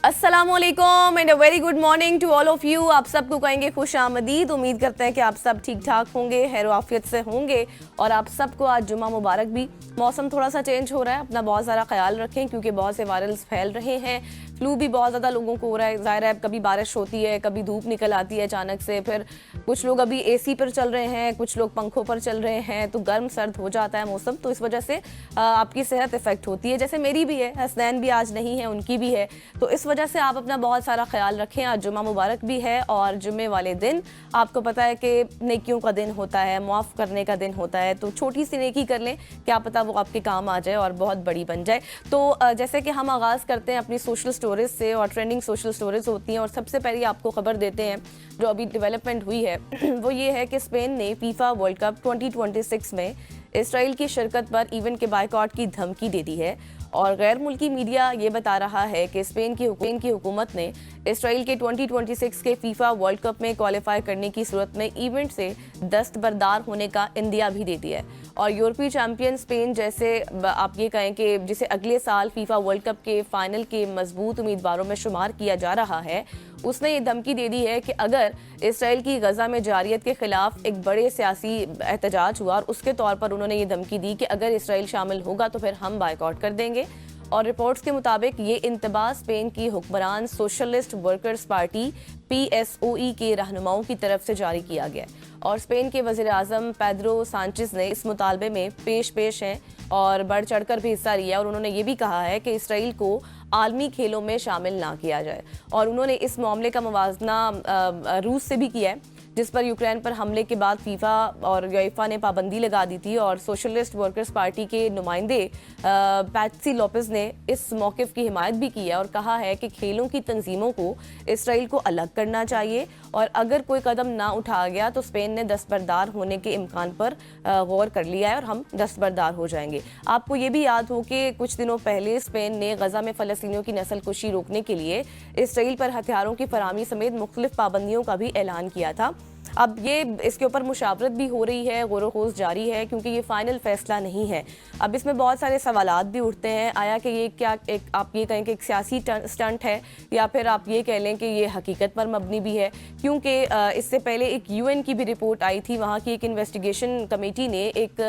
अस्सलामुअलैकुम and a very good morning to all of you. आप सबको कहेंगे खुश आमदीद। उम्मीद करते हैं कि आप सब ठीक ठाक होंगे, खैर आफियत से होंगे और आप सबको आज जुमा मुबारक भी। मौसम थोड़ा सा चेंज हो रहा है, अपना बहुत सारा ख्याल रखें क्योंकि बहुत से वायरल्स फैल रहे हैं। फ्लू भी बहुत ज़्यादा लोगों को हो रहा है। ज़ाहिर है कभी बारिश होती है, कभी धूप निकल आती है अचानक से, फिर कुछ लोग अभी एसी पर चल रहे हैं, कुछ लोग पंखों पर चल रहे हैं, तो गर्म सर्द हो जाता है मौसम, तो इस वजह से आपकी सेहत इफेक्ट होती है। जैसे मेरी भी है, हसनैन भी आज नहीं है, उनकी भी है, तो इस वजह से आप अपना बहुत सारा ख्याल रखें। आज जुमा मुबारक भी है और जुम्मे वाले दिन आपको पता है कि नेकियों का दिन होता है, माफ़ करने का दिन होता है, तो छोटी सी नेकी कर लें, क्या पता वो आपके काम आ जाए और बहुत बड़ी बन जाए। तो जैसे कि हम आगाज़ करते हैं अपनी सोशल स्टोरीज से, और ट्रेंडिंग सोशल स्टोरीज होती हैं, और सबसे पहले आपको खबर देते हैं जो अभी डेवलपमेंट हुई है वो ये है कि स्पेन ने फीफा वर्ल्ड कप 2026 में इसराइल की शिरकत पर इवेंट के बायकॉट की धमकी दे दी है। और गैर मुल्की मीडिया ये बता रहा है कि स्पेन की हुकूमत ने इसराइल के 2026 के फीफा वर्ल्ड कप में क्वालिफाई करने की सूरत में इवेंट से दस्तबरदार होने का इंदिया भी दे दिया है। और यूरोपीय चैंपियन स्पेन, जैसे आप ये कहें कि जिसे अगले साल फीफा वर्ल्ड कप के फाइनल के मजबूत उम्मीदवारों में शुमार किया जा रहा है, उसने ये धमकी दे दी है कि अगर इसराइल की गजा में जारियत के खिलाफ एक बड़े सियासी एहतजाज हुआ और उसके तौर पर उन्होंने ये धमकी दी कि अगर इसराइल शामिल होगा तो फिर हम बायकॉट कर देंगे। और रिपोर्ट्स के मुताबिक ये इंतबाह स्पेन की हुक्मरान सोशलिस्ट वर्कर्स पार्टी PSOE के रहनुमाओं की तरफ से जारी किया गया है। और स्पेन के वज़ीर आज़म पेड्रो सांचेज़ ने इस मुतालबे में पेश हैं और बढ़ चढ़कर भी हिस्सा लिया, और उन्होंने ये भी कहा है कि इसराइल को आलमी खेलों में शामिल ना किया जाए। और उन्होंने इस मामले का मुवाजना रूस से भी किया है, जिस पर यूक्रेन पर हमले के बाद फीफा और यूएफा ने पाबंदी लगा दी थी। और सोशलिस्ट वर्कर्स पार्टी के नुमाइंदे पैट्सी लोपेज ने इस मौक़िफ़ की हिमायत भी की है और कहा है कि खेलों की तंजीमों को इसराइल को अलग करना चाहिए, और अगर कोई कदम ना उठाया गया तो स्पेन ने दस्तबरदार होने के इम्कान पर गौर कर लिया है और हम दस्तबरदार हो जाएंगे। आपको ये भी याद हो कि कुछ दिनों पहले स्पेन ने गजा में फ़लस्तीनियों की नस्लकुशी रोकने के लिए इसराइल पर हथियारों की फराहमी समेत मुख्तलिफ पाबंदियों का भी ऐलान किया था। अब ये इसके ऊपर मुशावरत भी हो रही है, गौर खोज जारी है, क्योंकि ये फाइनल फैसला नहीं है। अब इसमें बहुत सारे सवालात भी उठते हैं, आया कि ये क्या आप ये कहें कि एक सियासी स्टंट है, या फिर आप ये कह लें कि ये हकीकत पर मबनी भी है, क्योंकि इससे पहले एक UN की भी रिपोर्ट आई थी। वहाँ की एक इन्वेस्टिगेशन कमेटी ने एक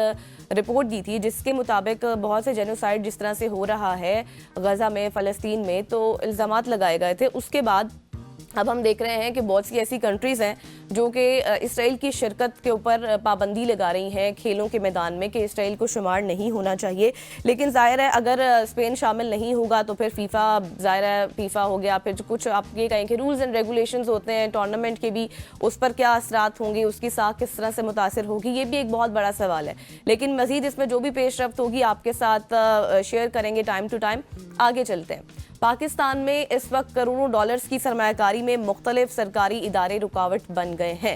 रिपोर्ट दी थी जिसके मुताबिक बहुत से जेनोसाइड जिस तरह से हो रहा है गजा में, फ़लस्तीन में, तो इल्ज़ामात लगाए गए थे। उसके बाद अब हम देख रहे हैं कि बहुत सी ऐसी कंट्रीज़ हैं जो कि इसराइल की शिरकत के ऊपर पाबंदी लगा रही हैं खेलों के मैदान में, कि इसराइल को शुमार नहीं होना चाहिए। लेकिन ज़ाहिर है अगर स्पेन शामिल नहीं होगा तो फिर फीफा हो गया, फिर कुछ आप ये कहें कि रूल्स एंड रेगुलेशंस होते हैं टूर्नामेंट के भी, उस पर क्या असरात होंगे, उसकी साख किस तरह से मुतासिर होगी, ये भी एक बहुत बड़ा सवाल है। लेकिन मज़ीद इसमें जो भी पेशरफ्त होगी आपके साथ शेयर करेंगे टाइम टू टाइम। आगे चलते हैं। पाकिस्तान में इस वक्त करोड़ों डॉलर्स की सरमायाकारी में मुख्तलिफ सरकारी इदारे रुकावट बन गए हैं।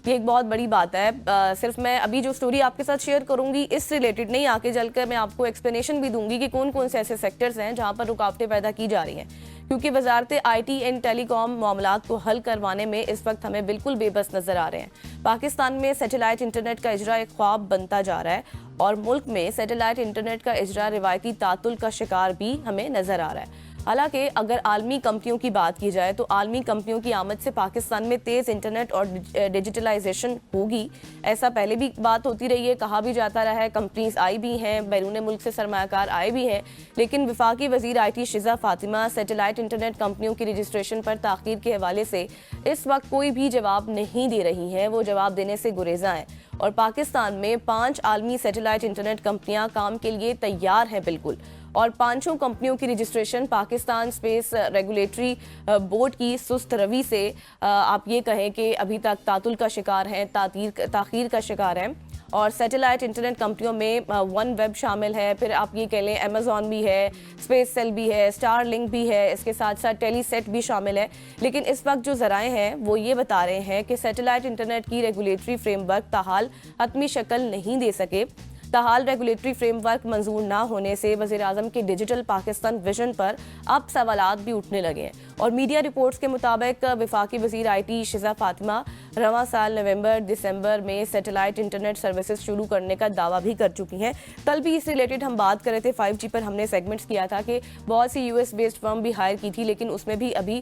ये एक बहुत बड़ी बात है। सिर्फ मैं अभी जो स्टोरी आपके साथ शेयर करूंगी इस रिलेटेड नहीं, आगे चलकर मैं आपको एक्सप्लेनेशन भी दूंगी कि कौन कौन से ऐसे सेक्टर्स हैं जहां पर रुकावटें पैदा की जा रही हैं, क्योंकि वजारत IT एंड टेलीकॉम मामलात को हल करवाने में इस वक्त हमें बिल्कुल बेबस नजर आ रहे हैं। पाकिस्तान में सैटेलाइट इंटरनेट का इजरा एक ख्वाब बनता जा रहा है, और मुल्क में सैटेलाइट इंटरनेट का इजरा रिवायती तातुल का शिकार भी हमें नजर आ रहा है। हालांकि अगर आलमी कंपनियों की बात की जाए तो आलमी कंपनियों की आमद से पाकिस्तान में तेज़ इंटरनेट और डिजिटलाइजेशन होगी। ऐसा पहले भी बात होती रही है, कहा भी जाता रहा है, कंपनीज आई भी हैं, बैरून मुल्क से सरमायाकार आए भी हैं, लेकिन वफाकी वज़ीर IT शिज़ा फातिमा सैटेलाइट इंटरनेट कंपनियों की रजिस्ट्रेशन पर ताख़ीर के हवाले से इस वक्त कोई भी जवाब नहीं दे रही हैं। वो जवाब देने से गुरेज़ा हैं, और पाकिस्तान में 5 आलमी सैटेलाइट इंटरनेट कंपनियां काम के लिए तैयार हैं बिल्कुल, और 5 कंपनियों की registration Pakistan space regulatory board की सुस्त रवि से आप ये कहें कि अभी तक तातुल का शिकार हैं, ताख़ीर का शिकार हैं। और सैटेलाइट इंटरनेट कंपनियों में वन वेब शामिल है, फिर आप ये कह लें अमेज़ॉन भी है, स्पेस सेल भी है, स्टार लिंक भी है, इसके साथ साथ टेलीसेट भी शामिल है। लेकिन इस वक्त जो ज़राए हैं वो ये बता रहे हैं कि सैटेलाइट इंटरनेट की रेगुलेटरी फ्रेमवर्क ताहाल हतमी शक्ल नहीं दे सके। ताहाल रेगुलेटरी फ्रेमवर्क मंजूर ना होने से वज़ीर आज़म के डिजिटल पाकिस्तान विजन पर अब सवालात भी उठने लगे हैं। اور میڈیا رپورٹس کے مطابق وفاقی وزیر IT شزا فاطمہ رواں سال نومبر دسمبر میں سیٹلائٹ انٹرنیٹ سروسز شروع کرنے کا دعویٰ بھی کر چکی ہیں. کل بھی اس ریلیٹڈ ہم بات کر رہے تھے, 5G پر ہم نے سیگمنٹس کیا تھا کہ بہت سی US بیسڈ فرم بھی ہائر کی تھی, لیکن اس میں بھی ابھی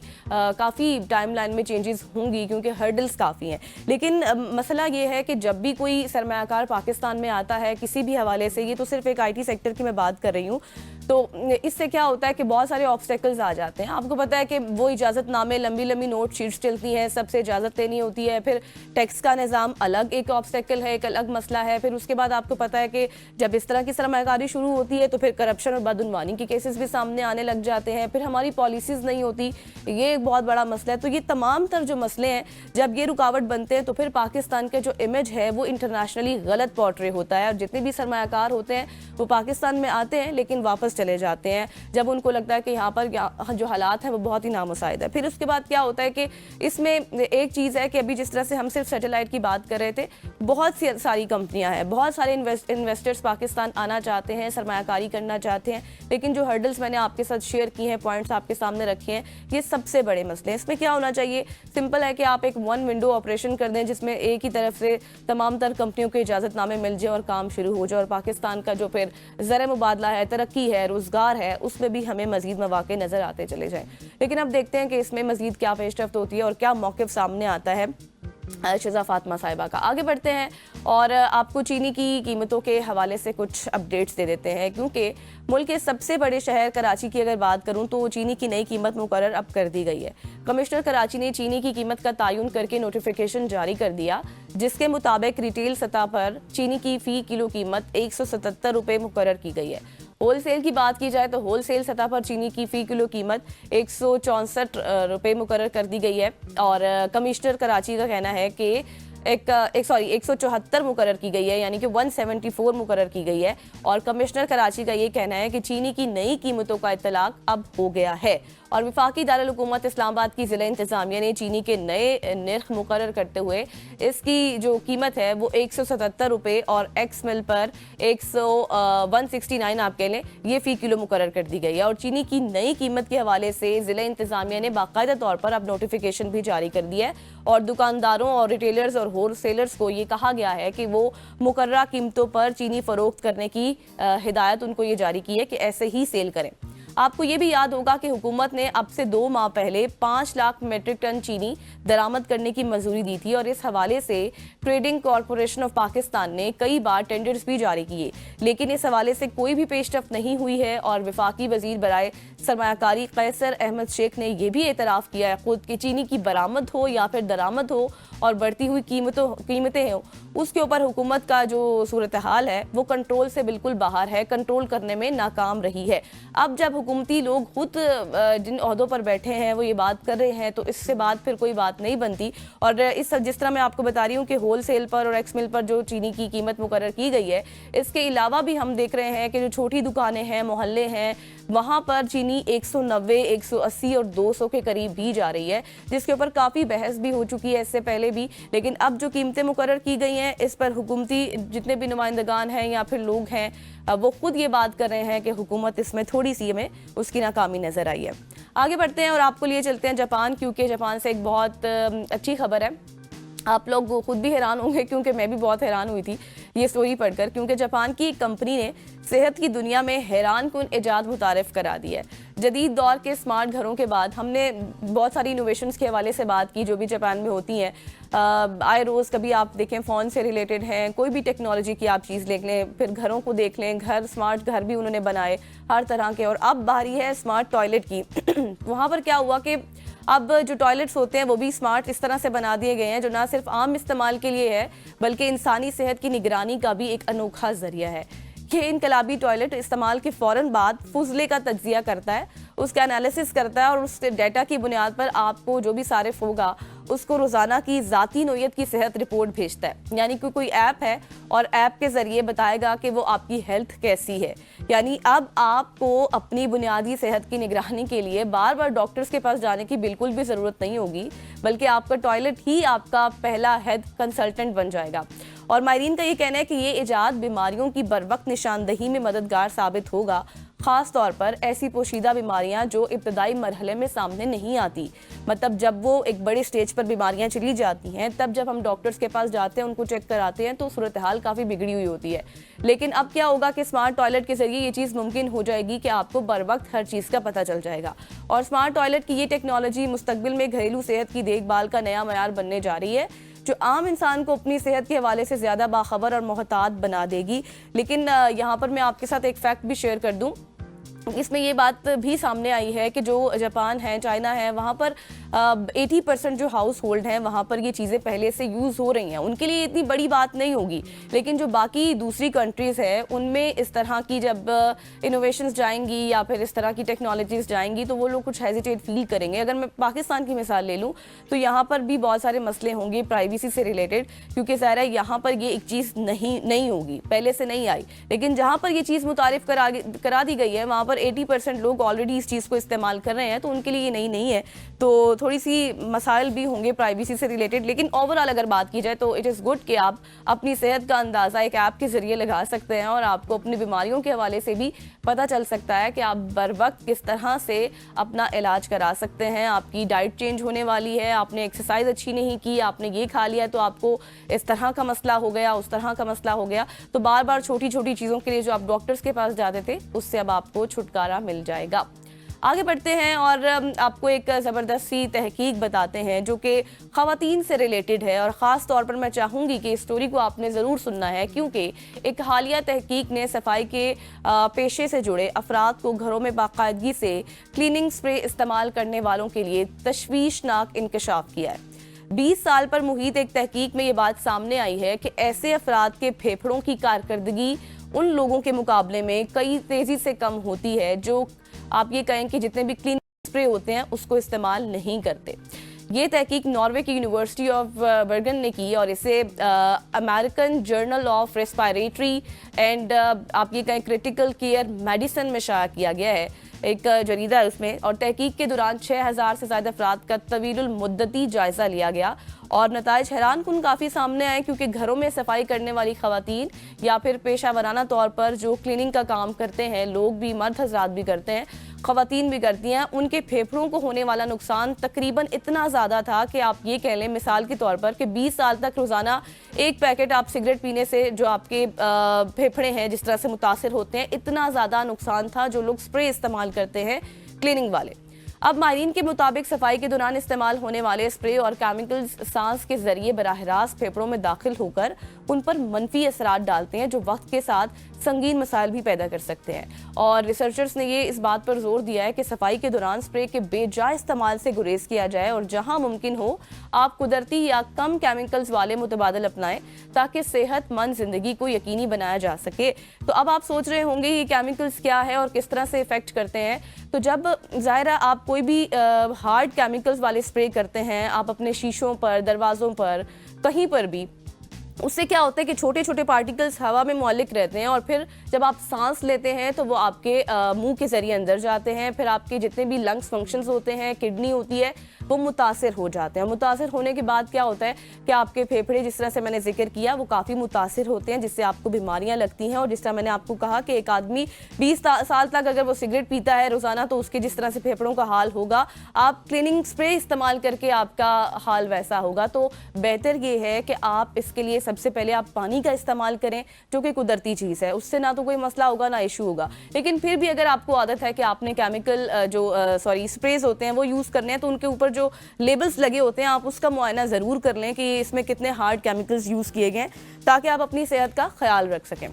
کافی ٹائم لائن میں چینجز ہوں گی کیونکہ ہرڈلس کافی ہیں. لیکن مسئلہ یہ ہے کہ جب بھی کوئی سرمایہ کار پاکستان میں آتا ہے کسی بھی حوالے سے, یہ تو صرف ایک IT سیکٹر کی میں بات کر رہی ہوں, تو اس سے کیا ہوتا ہے کہ بہت سارے آبسٹیکلز آ جاتے ہیں. آپ کو پتہ ہے کہ وہ اجازت نامے, لمبی لمبی نوٹ شیٹس چلتی ہیں, سب سے اجازت لینی ہوتی ہے, پھر ٹیکس کا نظام الگ ایک آبسٹیکل ہے, ایک الگ مسئلہ ہے. پھر اس کے بعد آپ کو پتہ ہے کہ جب اس طرح کی سرمایہ کاری شروع ہوتی ہے تو پھر کرپشن اور بدعنوانی کے کیسز بھی سامنے آنے لگ جاتے ہیں. پھر ہماری پالیسیز نہیں ہوتی, یہ ایک بہت بڑا مسئلہ ہے. تو یہ تمام تر جو مسئلے ہیں جب یہ رکاوٹ بنتے ہیں تو پھر پاکستان کے جو امیج ہے وہ انٹرنیشنلی غلط پورٹری ہوتا ہے, اور جتنے بھی سرمایہ کار ہوتے ہیں وہ پاکستان میں آتے ہیں لیکن واپس چلے جاتے ہیں جب ان کو لگتا ہے کہ یہاں پر جو حالات ہیں وہ بہت ہی نامساعد ہے. پھر اس کے بعد کیا ہوتا ہے کہ اس میں ایک چیز ہے کہ ابھی جس طرح سے ہم صرف سیٹلائٹ کی بات کر رہے تھے, بہت سی ساری کمپنیاں ہیں, بہت سارے انویسٹرز پاکستان آنا چاہتے ہیں, سرمایہ کاری کرنا چاہتے ہیں, لیکن جو ہرڈلز میں نے آپ کے ساتھ شیئر کی ہیں, پوائنٹس آپ کے سامنے رکھے ہیں, یہ سب سے بڑے مسئلے ہیں. اس میں کیا ہونا چاہیے, سمپل ہے کہ آپ ایک ون ونڈو آپریشن کر دیں جس میں ایک ہی طرف سے تمام تر کمپنیوں کے اجازت نامے مل جائیں اور کام شروع ہو جائے, اور پاکستان کا جو پھر زر مبادلہ ہے, ترقی ہے, روزگار ہے, اس میں بھی ہمیں مزید مواقع نظر آتے چلے جائیں. لیکن اب دیکھتے ہیں کہ اس میں مزید کیا پیش رفت ہوتی ہے اور کیا موقف سامنے آتا ہے شزا فاطمہ صاحبہ کا. آگے بڑھتے ہیں اور آپ کو چینی کی قیمتوں کے حوالے سے کچھ اپڈیٹس دے دیتے ہیں, کیونکہ ملک کے سب سے بڑے شہر کراچی کی اگر بات کروں تو چینی کی نئی قیمت مقرر اب کر دی گئی ہے. کمشنر کراچی نے چینی کی قیمت کا تعین کر کے نوٹیفیکیشن جاری کر دیا, جس کے مطابق ریٹیل سطح پر چینی کی فی کلو قیمت 177 روپے مقرر کی گئی ہے. ہول سیل کی بات کی جائے تو ہول سیل سطح پر چینی کی فی کلو قیمت 164 روپے مقرر کر دی گئی ہے, اور کمشنر کراچی کا کہنا ہے کہ 174 مقرر کی گئی ہے, یعنی کہ 174 مقرر کی گئی ہے. اور کمشنر کراچی کا یہ کہنا ہے کہ چینی کی نئی قیمتوں کا اطلاق اب ہو گیا ہے, اور وفاقی دارالحکومت اسلام آباد کی ضلع انتظامیہ نے چینی کے نئے نرخ مقرر کرتے ہوئے اس کی جو قیمت ہے وہ 177 روپے اور ایکس مل پر 169 آپ کہہ لیں, یہ فی کلو مقرر کر دی گئی ہے. اور چینی کی نئی قیمت کے حوالے سے ضلع انتظامیہ نے باقاعدہ طور پر اب نوٹیفیکیشن بھی جاری کر دیا ہے, اور دکانداروں اور ریٹیلرز اور ہول سیلرز کو یہ کہا گیا ہے کہ وہ مقررہ قیمتوں پر چینی فروخت کرنے کی ہدایت ان کو یہ جاری کی ہے کہ ایسے ہی سیل کریں. آپ کو یہ بھی یاد ہوگا کہ حکومت نے اب سے 2 ماہ پہلے 5 لاکھ میٹرک ٹن چینی درآمد کرنے کی منظوری دی تھی, اور اس حوالے سے ٹریڈنگ کارپوریشن آف پاکستان نے کئی بار ٹینڈرز بھی جاری کیے, لیکن اس حوالے سے کوئی بھی پیش رفت نہیں ہوئی ہے. اور وفاقی وزیر برائے سرمایہ کاری قیصر احمد شیخ نے یہ بھی اعتراف کیا ہے خود کہ چینی کی برآمد ہو یا پھر درآمد ہو اور بڑھتی ہوئی قیمتیں ہوں, اس کے اوپر حکومت کا جو صورتحال ہے وہ کنٹرول سے بالکل باہر ہے, کنٹرول کرنے میں ناکام رہی ہے. اب جب حکومتی لوگ خود جن عہدوں پر بیٹھے ہیں وہ یہ بات کر رہے ہیں تو اس سے بعد پھر کوئی بات نہیں بنتی. اور جس طرح میں آپ کو بتا رہی ہوں کہ ہول سیل پر اور ایکس مل پر جو چینی کی قیمت مقرر کی گئی ہے, اس کے علاوہ بھی ہم دیکھ رہے ہیں کہ جو چھوٹی دکانیں ہیں, محلے ہیں, وہاں پر چینی 190, 180 اور 200 کے قریب بھی جا رہی ہے, جس کے اوپر کافی بحث بھی ہو چکی ہے اس سے پہلے بھی. لیکن اب جو قیمتیں مقرر کی گئی ہیں اس پر حکومتی جتنے بھی نمائندگان ہیں یا پھر لوگ ہیں وہ خود یہ بات کر رہے ہیں کہ حکومت اس میں تھوڑی سی ہمیں اس کی ناکامی نظر آئی ہے. آگے بڑھتے ہیں اور آپ کو لیے چلتے ہیں جاپان, کیونکہ جاپان سے ایک بہت اچھی خبر ہے. آپ لوگ خود بھی حیران ہوں گے کیونکہ میں بھی بہت حیران ہوئی تھی یہ سٹوری پڑھ کر, کیونکہ جاپان کی ایک کمپنی نے صحت کی دنیا میں حیران کن ایجاد متعارف کرا دی ہے. جدید دور کے اسمارٹ گھروں کے بعد ہم نے بہت ساری انوویشنز کے حوالے سے بات کی جو بھی جاپان میں ہوتی ہیں. آئے روز کبھی آپ دیکھیں فون سے ریلیٹڈ ہیں, کوئی بھی ٹیکنالوجی کی آپ چیز دیکھ لیں, پھر گھروں کو دیکھ لیں, اسمارٹ گھر بھی انہوں نے بنائے ہر طرح کے. اور اب باری ہے اسمارٹ ٹوائلٹ کی. وہاں پر کیا ہوا کہ اب جو ٹوائلٹس ہوتے ہیں وہ بھی اسمارٹ اس طرح سے بنا دیے گئے ہیں جو نہ صرف عام استعمال کے لیے ہے بلکہ انسانی صحت کی نگرانی کا بھی ایک انوکھا ذریعہ ہے. یہ انقلابی ٹوائلٹ استعمال کے فوراً بعد فضلے کا تجزیہ کرتا ہے, اس کا انالیسس کرتا ہے, اور اس ڈیٹا کی بنیاد پر آپ کو جو بھی صارف ہوگا اس کو روزانہ کی ذاتی نوعیت کی صحت رپورٹ بھیجتا ہے. یعنی کہ کوئی ایپ ہے اور ایپ کے ذریعے بتائے گا کہ وہ آپ کی ہیلتھ کیسی ہے. یعنی اب آپ کو اپنی بنیادی صحت کی نگرانی کے لیے بار بار ڈاکٹرز کے پاس جانے کی بالکل بھی ضرورت نہیں ہوگی, بلکہ آپ کا ٹوائلٹ ہی آپ کا پہلا ہیلتھ کنسلٹنٹ بن جائے گا. اور ماہرین کا یہ کہنا ہے کہ یہ ایجاد بیماریوں کی بروقت نشاندہی میں مددگار ثابت ہوگا, ख़ास तौर पर ऐसी पोशीदा बीमारियां जो इब्तदाई मरहले में सामने नहीं आती, मतलब जब वो एक बड़े स्टेज पर बीमारियां चली जाती हैं, तब जब हम डॉक्टर्स के पास जाते हैं, उनको चेक कराते हैं, तो सूरत हाल काफ़ी बिगड़ी हुई होती है। लेकिन अब क्या होगा कि स्मार्ट टॉयलेट के जरिए ये चीज़ मुमकिन हो जाएगी कि आपको बर वक्त हर चीज़ का पता चल जाएगा। और स्मार्ट टॉयलेट की ये टेक्नोलॉजी मुस्तकबिल में घरेलू सेहत की देखभाल का नया मयार बनने जा रही है, जो आम इंसान को अपनी सेहत के हवाले से ज़्यादा बाखबर और मोहतात बना देगी। लेकिन यहाँ पर मैं आपके साथ एक फैक्ट भी शेयर कर दूँ। इसमें ये बात भी सामने आई है कि जो जापान है, चाइना है, वहाँ पर 80% जो हाउस होल्ड हैं वहाँ पर ये चीज़ें पहले से यूज़ हो रही हैं, उनके लिए इतनी बड़ी बात नहीं होगी। लेकिन जो बाकी दूसरी कंट्रीज़ है उनमें इस तरह की जब इनोवेशंस जाएंगी या फिर इस तरह की टेक्नोलॉजीज़ जाएंगी तो वो लोग कुछ हेजिटेट फील करेंगे। अगर मैं पाकिस्तान की मिसाल ले लूँ तो यहाँ पर भी बहुत सारे मसले होंगे प्राइवेसी से रिलेटेड, क्योंकि ज़ाहिर है यहाँ पर ये एक चीज़ नहीं होगी, पहले से नहीं आई। लेकिन जहाँ पर ये चीज़ मुतारिफ करा दी गई है वहाँ पर 80% लोग ऑलरेडी इस चीज़ को इस्तेमाल कर रहे हैं, तो उनके लिए ये नहीं है। तो थोड़ी सी मसाइल भी होंगे प्राइवेसी से रिलेटेड। लेकिन ओवरऑल अगर बात की जाए तो इट इज़ गुड कि आप अपनी सेहत का अंदाज़ा एक ऐप के ज़रिए लगा सकते हैं और आपको अपनी बीमारियों के हवाले से भी पता चल सकता है कि आप बर वक्त किस तरह से अपना इलाज करा सकते हैं। आपकी डाइट चेंज होने वाली है, आपने एक्सरसाइज अच्छी नहीं की, आपने ये खा लिया तो आपको इस तरह का मसला हो गया, उस तरह का मसला हो गया। तो बार बार छोटी छोटी चीज़ों के लिए जो आप डॉक्टर्स के पास जाते थे उससे अब आपको छुटकारा मिल जाएगा। आगे बढ़ते हैं और आपको एक ज़बरदस्त सी तहकीक बताते हैं जो कि ख़वातीन से रिलेटेड है। और ख़ास तौर पर मैं चाहूँगी कि इस स्टोरी को आपने ज़रूर सुनना है, क्योंकि एक हालिया तहकीक ने सफाई के पेशे से जुड़े अफराद को घरों में बाकायदगी से क्लीनिंग स्प्रे इस्तेमाल करने वालों के लिए तशवीशनाक इंकशाफ किया है। 20 साल पर मुहित एक तहकीक में ये बात सामने आई है कि ऐसे अफराद के फेफड़ों की कारकर्दगी उन लोगों के मुकाबले में कई तेज़ी से कम होती है जो आप ये कहें कि जितने भी क्लीन स्प्रे होते हैं उसको इस्तेमाल नहीं करते। ये तहकीक नॉर्वे की यूनिवर्सिटी ऑफ बर्गन ने की और इसे American journal of respiratory and आप ये कहें क्रिटिकल केयर मेडिसिन में शाया किया गया है, एक जरीदा है उसमें। और तहकीक के दौरान 6000 से ज़्यादा अफराद का तवीलुल मुद्दती जायज़ा लिया गया और नताइज हैरान कुन काफ़ी सामने आए, क्योंकि घरों में सफाई करने वाली ख़वातीन या फिर पेशा वराना तौर पर जो क्लीनिंग का काम करते हैं, लोग भी, मर्द हज़रात भी करते हैं, ख़वातीन भी करती हैं, उनके फेफड़ों को होने वाला नुकसान तकरीबन इतना ज़्यादा था कि आप ये कह लें मिसाल के तौर पर कि 20 साल तक रोज़ाना एक पैकेट आप सिगरेट पीने से जो आपके फेफड़े हैं जिस तरह से मुतासिर होते हैं, इतना ज़्यादा नुकसान था जो लोग स्प्रे इस्तेमाल करते हैं क्लीनिंग वाले। अब माहिरीन के मुताबिक सफाई के दौरान इस्तेमाल होने वाले स्प्रे और केमिकल्स सांस के जरिए बराह रास्त फेफड़ों में दाखिल होकर उन पर मनफी असरात डालते हैं जो वक्त के साथ संगीन मसाइल भी पैदा कर सकते हैं। और रिसर्चर्स ने ये इस बात पर जोर दिया है कि सफाई के दौरान स्प्रे के बेजा इस्तेमाल से गुरेज किया जाए और जहां मुमकिन हो आप कुदरती या कम केमिकल्स वाले मुतबादल अपनाएं ताकि सेहतमंद जिंदगी को यकीनी बनाया जा सके। तो अब आप सोच रहे होंगे ये केमिकल्स क्या है और किस तरह से इफेक्ट करते हैं। तो जब ज़ाहिरा आप कोई भी हार्ड केमिकल्स वाले स्प्रे करते हैं, आप अपने शीशों पर, दरवाज़ों पर, कहीं पर भी, उससे क्या होता है कि छोटे छोटे पार्टिकल्स हवा में मौलिक रहते हैं और फिर जब आप सांस लेते हैं तो वो आपके मुंह के ज़रिए अंदर जाते हैं। फिर आपके जितने भी लंग्स फंक्शंस होते हैं, किडनी होती है, वो मुतासिर हो जाते हैं। मुतासिर होने के बाद क्या होता है कि आपके फेफड़े, जिस तरह से मैंने जिक्र किया, वो काफ़ी मुतासिर होते हैं जिससे आपको बीमारियां लगती हैं। और जिस तरह मैंने आपको कहा कि एक आदमी 20 साल तक अगर वो सिगरेट पीता है रोज़ाना तो उसके जिस तरह से फेफड़ों का हाल होगा, आप क्लीनिंग स्प्रे इस्तेमाल करके आपका हाल वैसा होगा। तो बेहतर ये है कि आप इसके लिए सबसे पहले आप पानी का इस्तेमाल करें जो कि कुदरती चीज़ है, उससे ना तो कोई मसला होगा ना इशू होगा। लेकिन फिर भी अगर आपको आदत है कि आपने केमिकल स्प्रेज होते हैं वो यूज़ करने हैं तो उनके ऊपर जो लेबल्स लगे होते हैं आप उसका मुआयना ज़रूर कर लें कि इसमें कितने हार्ड केमिकल्स यूज़ किए गए हैं, ताकि आप अपनी सेहत का ख्याल रख सकें।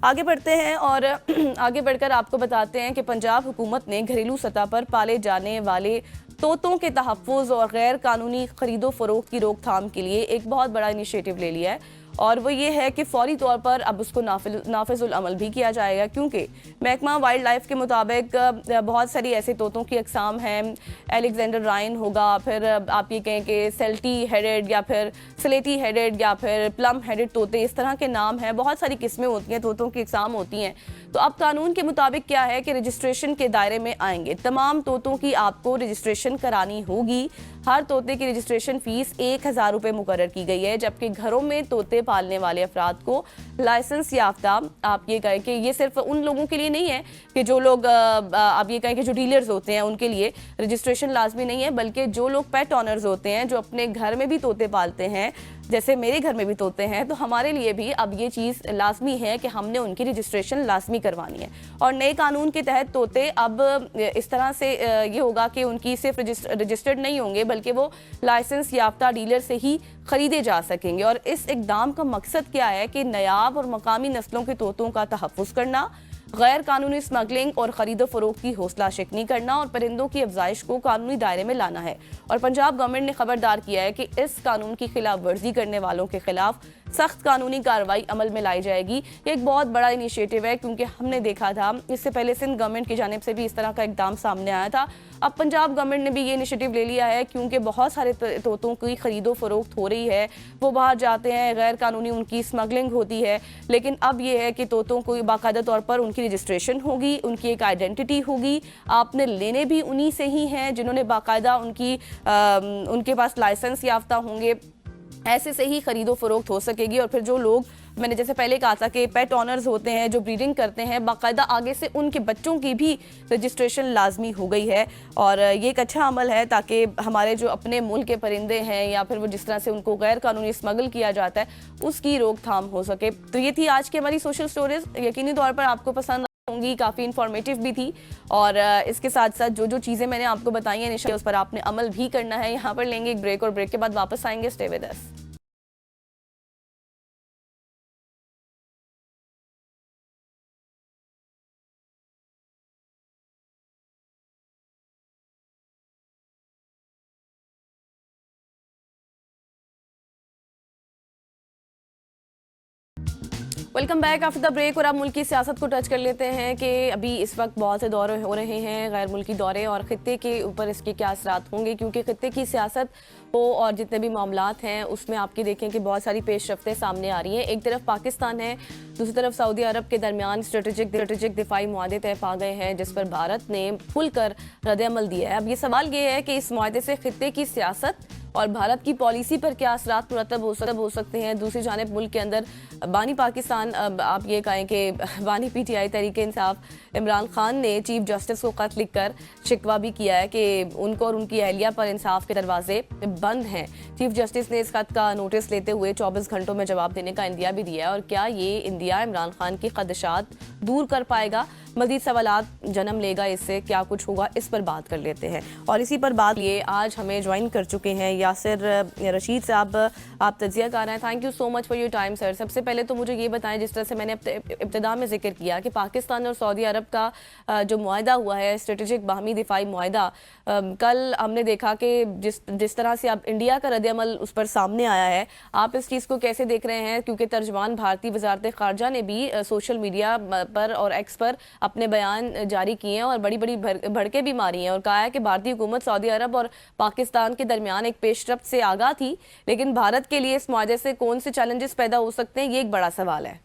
आगे बढ़ते हैं और आगे बढ़कर आपको बताते हैं कि पंजाब हुकूमत ने घरेलू सतह पर पाले जाने वाले तोतों के तहफ़्फ़ुज़ और गैर कानूनी खरीदो फरोख्त की रोकथाम के लिए एक बहुत बड़ा इनिशिएटिव ले लिया है। और वो ये है कि फौरी तौर पर अब उसको नाफिजुल अमल भी किया जाएगा, क्योंकि महकमा वाइल्ड लाइफ के मुताबिक बहुत सारी ऐसे तोतों की अक़साम हैं। एलेक्जेंडर राइन होगा, फिर आप ये कहें कि सेल्टी हेडेड या फिर स्लेटी हेडेड या फिर प्लम हेडेड तोते, इस तरह के नाम हैं। बहुत सारी किस्में होती हैं, तोतों की अक़साम होती हैं। तो अब कानून के मुताबिक क्या है कि रजिस्ट्रेशन के दायरे में आएंगे तमाम तोतों की आपको रजिस्ट्रेशन करानी होगी। हर तोते की रजिस्ट्रेशन फीस 1,000 रुपये मुकर्रर की गई है, जबकि घरों में तोते पालने वाले अफराद को लाइसेंस याफ्ता, आप ये कहें कि ये सिर्फ उन लोगों के लिए नहीं है कि जो लोग आप ये कहें कि जो डीलर्स होते हैं उनके लिए रजिस्ट्रेशन लाजमी नहीं है, बल्कि जो लोग पेट ऑनर्स होते हैं, जो अपने घर में भी तोते पालते हैं, जैसे मेरे घर में भी तोते हैं, तो हमारे लिए भी अब ये चीज़ लाजमी है कि हमने उनकी रजिस्ट्रेशन लाजमी करवानी है। और नए कानून के तहत तोते अब इस तरह से ये होगा कि उनकी सिर्फ रजिस्टर्ड नहीं होंगे, बल्कि वो लाइसेंस याफ्ता डीलर से ही खरीदे जा सकेंगे। और इस इकदाम का मकसद क्या है कि नायाब और मकामी नस्लों के तोतों का तहफ़्फ़ुज़ करना, गैर कानूनी स्मगलिंग और ख़रीदो फ़रोख्त की हौसला शिकनी करना और परिंदों की अफजाइश को कानूनी दायरे में लाना है। और पंजाब गवर्नमेंट ने खबरदार किया है कि इस कानून की खिलाफ वर्जी करने वालों के खिलाफ सख्त कानूनी कार्रवाई अमल में लाई जाएगी। ये एक बहुत बड़ा इनिशिएटिव है, क्योंकि हमने देखा था इससे पहले सिंध गवर्नमेंट की जानिब से भी इस तरह का इकदाम सामने आया था। अब पंजाब गवर्नमेंट ने भी ये इनिशिएटिव ले लिया है, क्योंकि बहुत सारे तोतों की खरीदो फरोख्त हो रही है, वो बाहर जाते हैं, गैर कानूनी उनकी स्मगलिंग होती है। लेकिन अब ये है कि तोतों को बाकायदा तौर पर उनकी रजिस्ट्रेशन होगी, उनकी एक आइडेंटिटी होगी, आपने लेने भी उन्हीं से ही हैं जिन्होंने बाकायदा उनके पास लाइसेंस याफ्ता होंगे। ऐसे से ही खरीदो फरोख्त हो सकेगी। और फिर जो लोग, मैंने जैसे पहले कहा था कि पेट ऑनर्स होते हैं जो ब्रीडिंग करते हैं, बाकायदा आगे से उनके बच्चों की भी रजिस्ट्रेशन लाजमी हो गई है। और ये एक अच्छा अमल है ताकि हमारे जो अपने मुल्क के परिंदे हैं या फिर वो जिस तरह से उनको गैर कानूनी स्मगल किया जाता है उसकी रोकथाम हो सके। तो ये थी आज की हमारी सोशल स्टोरीज, यकीनी तौर पर आपको पसंद होंगी, काफ़ी इन्फॉर्मेटिव भी थी। और इसके साथ साथ जो जो चीज़ें मैंने आपको बताई हैं निशा, उस पर आपने अमल भी करना है। यहाँ पर लेंगे एक ब्रेक और ब्रेक के बाद वापस आएंगे। Stay with us. Welcome back after the break. और अब मुल्क की सियासत को टच कर लेते हैं कि अभी इस वक्त बहुत से दौरे हो रहे हैं, गैर मुल्की दौरे, और ख़ित्ते के ऊपर इसके क्या असरात होंगे, क्योंकि ख़ित्ते की सियासत हो और जितने भी मामलात हैं उसमें आपकी देखें कि बहुत सारी पेशरफ्तें सामने आ रही हैं। एक तरफ पाकिस्तान है, दूसरी तरफ सऊदी अरब के दरमियान स्ट्रेटेजिक दिफाई मुआहदे तय पा गए हैं, जिस पर भारत ने खुलकर रद्द-ए-अमल दिया है। अब ये सवाल ये है कि इस मुआहदे से ख़ित्ते की सियासत और भारत की पॉलिसी पर क्या असरात मुरतब हो सकते हैं। दूसरी जानिब मुल्क के अंदर बानी पाकिस्तान, आप ये कहें कि बानी पीटीआई तहरीक इंसाफ इमरान खान ने चीफ जस्टिस को खत लिखकर शिकवा भी किया है कि उनको और उनकी अहलिया पर इंसाफ के दरवाजे बंद हैं। चीफ जस्टिस ने इस खत का नोटिस लेते हुए 24 घंटों में जवाब देने का इंदिया भी दिया है। और क्या ये इंदिया इमरान खान की खदशात दूर कर पाएगा, मज़ीद सवालात जन्म लेगा, इससे क्या कुछ होगा, इस पर बात कर लेते हैं। और इसी पर बात ये आज हमें ज्वाइन कर चुके हैं यासिर रशीद साहब, आप तजिया कर रहे हैं। Thank you so much for your time sir. सबसे पहले तो मुझे ये बताएं, जिस तरह से मैंने इब्तिदा में जिक्र किया कि पाकिस्तान और सऊदी अरब का जो मुआहदा हुआ है, स्ट्रेटेजिक बाहमी दिफाई मुआहदा, कल हमने देखा कि जिस तरह से अब इंडिया का रद्द-ए-अमल उस पर सामने आया है, आप इस चीज़ को कैसे देख रहे हैं? क्योंकि तर्जमान भारतीय वजारत ख़ारजा ने भी सोशल मीडिया पर और एक्स पर अपने बयान जारी किए हैं और बड़ी बड़ी भड़के भी मारी हैं और कहा है कि भारतीय हुकूमत सऊदी अरब और पाकिस्तान के दरमियान एक पेशरफ्त से आगाह थी, लेकिन भारत के लिए इस मुआहदे से कौन से चैलेंजेस पैदा हो सकते हैं, ये एक बड़ा सवाल है।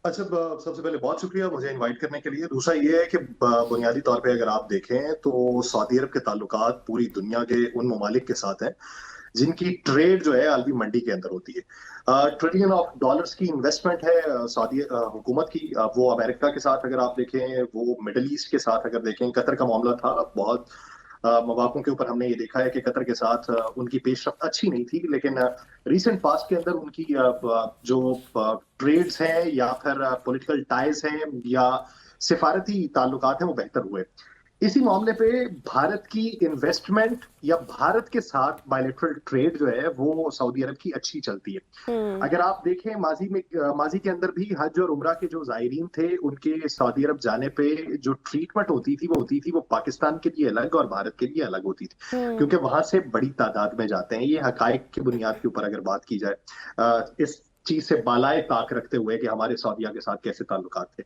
अच्छा, सबसे पहले बहुत शुक्रिया मुझे इनवाइट करने के लिए। दूसरा ये है कि बुनियादी तौर पे अगर आप देखें तो सऊदी अरब के ताल्लुकात पूरी दुनिया के उन ममालिक के साथ हैं जिनकी ट्रेड जो है आलमी मंडी के अंदर होती है। ट्रिलियन ऑफ डॉलर्स की इन्वेस्टमेंट है सऊदी हुकूमत की। वो अमेरिका के साथ अगर आप देखें, वो मिडल ईस्ट के साथ अगर देखें, कतर का मामला था, बहुत मौक़ों के ऊपर हमने ये देखा है कि कतर के साथ उनकी पेशरफ्त अच्छी नहीं थी, लेकिन रिसेंट पास्ट के अंदर उनकी जो ट्रेड्स हैं या फिर पॉलिटिकल टाइज हैं या सिफारती ताल्लुकात हैं वो बेहतर हुए। इसी मामले पे भारत की इन्वेस्टमेंट या भारत के साथ बायलैटरल ट्रेड जो है वो सऊदी अरब की अच्छी चलती है। अगर आप देखें माजी के अंदर भी हज और उम्रा के जो ज़ायरीन थे उनके सऊदी अरब जाने पे जो ट्रीटमेंट होती थी वो पाकिस्तान के लिए अलग और भारत के लिए अलग होती थी, क्योंकि वहां से बड़ी तादाद में जाते हैं। ये हकायक की बुनियाद के ऊपर अगर बात की जाए, इस चीज से बालाए ताक रखते हुए कि हमारे सऊदिया के साथ कैसे ताल्लुकात थे।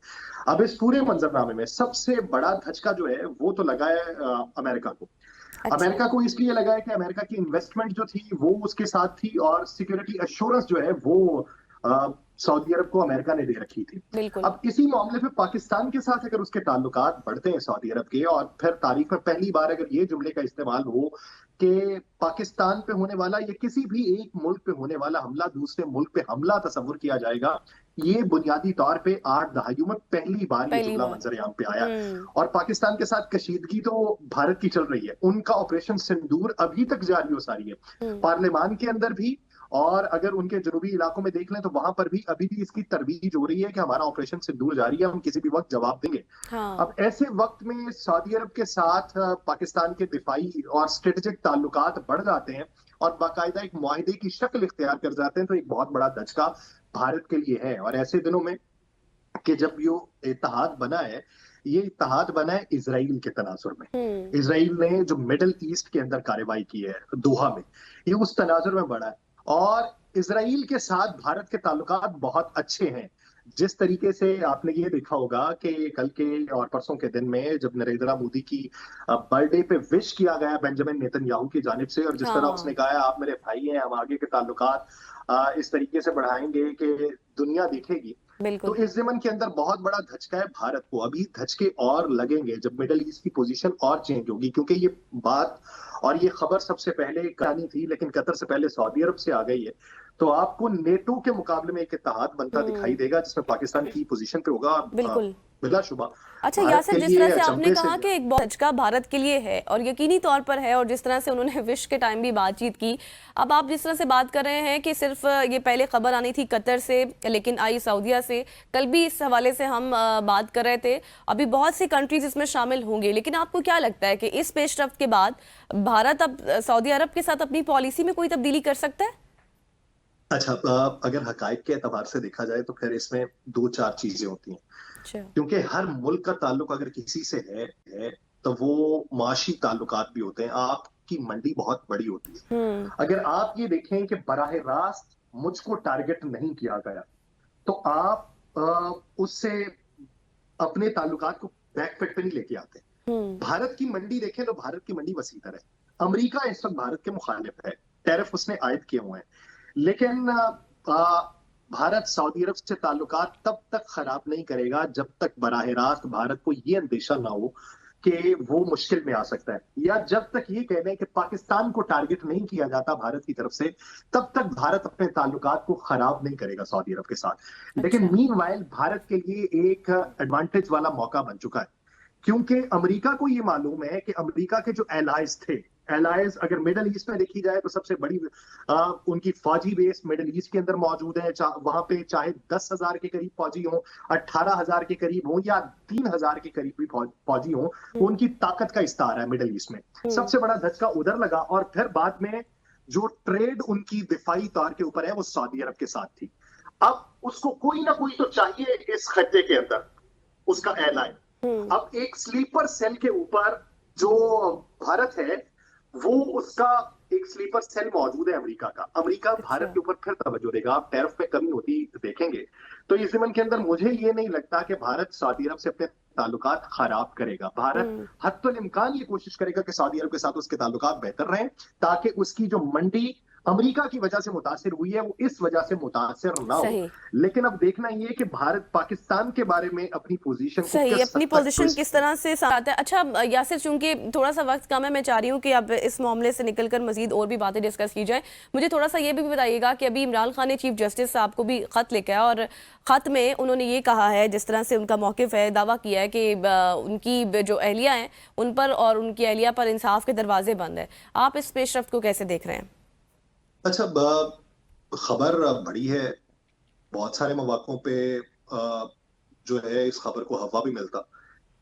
अब इस पूरे मंजरनामे में सबसे बड़ा धचका जो है वो तो लगा है अमेरिका को। अच्छा। अमेरिका को इसलिए लगा है कि अमेरिका की इन्वेस्टमेंट जो थी वो उसके साथ थी और सिक्योरिटी एश्योरेंस जो है वो सऊदी अरब को अमेरिका ने दे रखी थी। अब इसी मामले पे पाकिस्तान के साथ अगर उसके ताल्लुकात बढ़ते हैं सऊदी अरब के, और फिर तारीख में पहली बार अगर ये जुमले का इस्तेमाल हो کہ پاکستان پہ ہونے والا یا کسی بھی ایک ملک پہ ہونے والا حملہ دوسرے ملک پہ حملہ تصور کیا جائے گا، یہ بنیادی طور پہ 8 دہائیوں میں پہلی بار یہ جملہ منظر عام پہ آیا. اور پاکستان کے ساتھ کشیدگی تو بھارت کی چل رہی ہے. ان کا آپریشن سندور ابھی تک جاری و ساری ہے، پارلیمان کے اندر بھی، اور اگر ان کے جنوبی علاقوں میں دیکھ لیں تو وہاں پر بھی ابھی بھی اس کی ترویج ہو رہی ہے کہ ہمارا آپریشن سندور جاری ہے، ہم کسی بھی وقت جواب دیں گے. اب ایسے وقت میں سعودی عرب کے ساتھ پاکستان کے دفاعی اور اسٹریٹجک تعلقات بڑھ جاتے ہیں اور باقاعدہ ایک معاہدے کی شکل اختیار کر جاتے ہیں، تو ایک بہت بڑا دھچکا بھارت کے لیے ہے. اور ایسے دنوں میں کہ جب یہ اتحاد بنا ہے، یہ اتحاد بنا ہے اسرائیل کے تناظر میں. اسرائیل نے جو مڈل ایسٹ کے اندر کارروائی کی ہے دوحہ میں، یہ اس تناظر میں بڑھا ہے. اور اسرائیل کے ساتھ بھارت کے تعلقات بہت اچھے ہیں. جس طریقے سے آپ نے یہ دیکھا ہوگا کہ کل کے اور پرسوں کے دن میں جب نریندر مودی کی برتھ ڈے پہ وش کیا گیا بنجامن نیتن یاہو کی جانب سے، اور جس طرح اس نے کہا آپ میرے بھائی ہیں، ہم آگے کے تعلقات اس طریقے سے بڑھائیں گے کہ دنیا دیکھے گی. تو اس زمن کے اندر بہت بڑا دھچکا ہے بھارت کو. ابھی دھچکے اور لگیں گے جب مڈل ایسٹ کی پوزیشن اور چینج ہوگی، کیونکہ یہ بات اور یہ خبر سب سے پہلے کہانی تھی لیکن قطر سے پہلے سعودی عرب سے آ گئی ہے. تو آپ کو نیٹو کے مقابلے میں ایک اتحاد بنتا دکھائی دے گا جس میں پاکستان کی پوزیشن پہ ہوگا بلا شبہ. اچھا یاسر، جس طرح سے آپ نے کہا کہ ایک بہت دھچکا بھارت کے لیے ہے اور یقینی طور پر ہے، اور جس طرح سے انہوں نے وش کے ٹائم بھی بات چیت کی، اب آپ جس طرح سے بات کر رہے ہیں کہ صرف یہ پہلے خبر آنی تھی قطر سے لیکن آئی سعودیہ سے، کل بھی اس حوالے سے ہم بات کر رہے تھے، ابھی بہت سی کنٹریز اس میں شامل ہوں گے، لیکن آپ کو کیا لگتا ہے کہ اس پیش رفت کے بعد بھارت اب سعودی عرب کے ساتھ اپنی پالیسی میں کوئی تبدیلی کر سکتا ہے؟ اچھا، اگر حقائق کے اعتبار سے دیکھا جائے تو پھر اس میں 2-4 چیزیں ہوتی ہیں. کیونکہ ہر ملک کا تعلق اگر کسی سے ہے تو وہ معاشی تعلقات بھی ہوتے ہیں. آپ کی منڈی بہت بڑی ہوتی ہے. اگر آپ یہ دیکھیں کہ براہ راست مجھ کو ٹارگٹ نہیں کیا گیا تو آپ اس سے اپنے تعلقات کو بیک فٹ پہ نہیں لے کے آتے. بھارت کی منڈی دیکھیں تو بھارت کی منڈی وسیع تر ہے. امریکہ اس وقت بھارت کے مخالف ہے، ٹیرف اس نے عائد کیے ہوئے ہیں، لیکن بھارت سعودی عرب سے تعلقات تب تک خراب نہیں کرے گا جب تک براہ راست بھارت کو یہ اندیشہ نہ ہو کہ وہ مشکل میں آ سکتا ہے، یا جب تک یہ کہہ لیں کہ پاکستان کو ٹارگٹ نہیں کیا جاتا بھارت کی طرف سے، تب تک بھارت اپنے تعلقات کو خراب نہیں کرے گا سعودی عرب کے ساتھ. لیکن مین وائل بھارت کے لیے ایک ایڈوانٹیج والا موقع بن چکا ہے، کیونکہ امریکہ کو یہ معلوم ہے کہ امریکہ کے جو الائز تھے، الائز اگر مڈل ایسٹ میں دیکھی جائے تو سب سے بڑی ان کی فوجی بیس مڈل ایسٹ کے اندر موجود ہے. وہاں پہ چاہے 10,000 کے قریب فوجی ہوں، 18,000 کے قریب ہوں، یا 3,000 کے قریب بھی فوجی ہوں، ان کی طاقت کا استعارہ ہے مڈل ایسٹ میں. سب سے بڑا دھچکا ادھر لگا، اور پھر بعد میں جو ٹریڈ ان کی دفاعی طور کے اوپر ہے وہ سعودی عرب کے ساتھ تھی. اب اس کو کوئی نہ کوئی تو چاہیے اس خطے کے اندر اس کا اعلان. اب ایک سلیپر سیل کے اوپر جو بھارت ہے وہ اس کا ایک سلیپر سیل موجود ہے امریکہ کا. امریکہ بھارت کے اوپر پھر توجہ دے گا. آپ ٹیرف پہ کمی ہوتی دیکھیں گے تو اس زمن کے اندر مجھے یہ نہیں لگتا کہ بھارت سعودی عرب سے اپنے تعلقات خراب کرے گا. بھارت حتی الامکان یہ کوشش کرے گا کہ سعودی عرب کے ساتھ اس کے تعلقات بہتر رہیں تاکہ اس کی جو منڈی امریکہ کی وجہ سے متاثر ہوئی ہے وہ اس وجہ سے متاثر نہ ہو. لیکن اب دیکھنا یہ کہ بھارت پاکستان کے بارے میں اپنی پوزیشن اپنی پوزیشن کس طرح سے ساتھ ہے. اچھا یاسر، چونکہ تھوڑا سا وقت کم ہے، میں چاہ رہی ہوں کہ اب اس معاملے سے نکل کر مزید اور بھی باتیں ڈسکس کی جائیں. مجھے تھوڑا سا یہ بھی بتائیے گا کہ ابھی عمران خان نے چیف جسٹس صاحب کو بھی خط لکھا ہے، اور خط میں انہوں نے یہ کہا ہے، جس طرح سے ان کا موقف ہے، دعویٰ کیا ہے کہ ان کی جو اہلیہ ہیں ان پر اور ان کی اہلیہ پر انصاف کے دروازے بند ہیں. آپ اس پیش رفت کو کیسے دیکھ رہے ہیں؟ اچھا، خبر بڑی ہے، بہت سارے مواقعوں پہ جو ہے اس خبر کو ہوا بھی ملتا،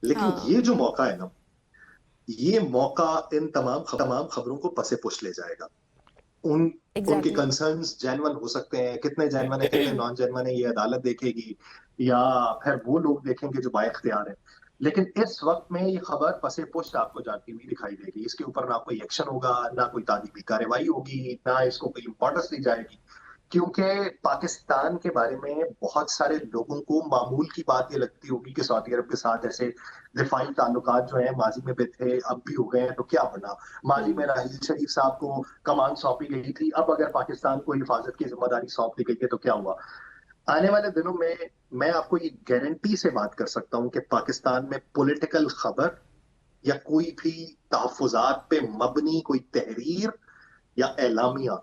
لیکن یہ جو موقع ہے نا، یہ موقع ان تمام خبروں کو پسے پش لے جائے گا. ان کے کنسرنز جینون ہو سکتے ہیں، کتنے جینون ہیں کتنے نان جینون ہیں یہ عدالت دیکھے گی یا پھر وہ لوگ دیکھیں گے جو با اختیار ہیں. لیکن اس وقت میں یہ خبر پسے پشت آپ کو جاتی ہوئی دکھائی دے گی. اس کے اوپر نہ کوئی ایکشن ہوگا، نہ کوئی تعلیمی کارروائی ہوگی، نہ اس کو کوئی امپورٹنس دی جائے گی، کیونکہ پاکستان کے بارے میں بہت سارے لوگوں کو معمول کی بات یہ لگتی ہوگی کہ سعودی عرب کے ساتھ ایسے دفاعی تعلقات جو ہیں ماضی میں بھی تھے، اب بھی ہو گئے ہیں تو کیا بنا. ماضی میں راحیل شریف صاحب کو کمان سونپی گئی تھی، اب اگر پاکستان کو حفاظت کی ذمہ داری سونپ دی گئی ہے تو کیا ہوا. آنے والے دنوں میں آپ کو یہ گارنٹی سے بات کر سکتا ہوں کہ پاکستان میں پولیٹیکل خبر या कोई भी तहफ़्फ़ुज़ात पे मबनी कोई तहरीर या एलामिया,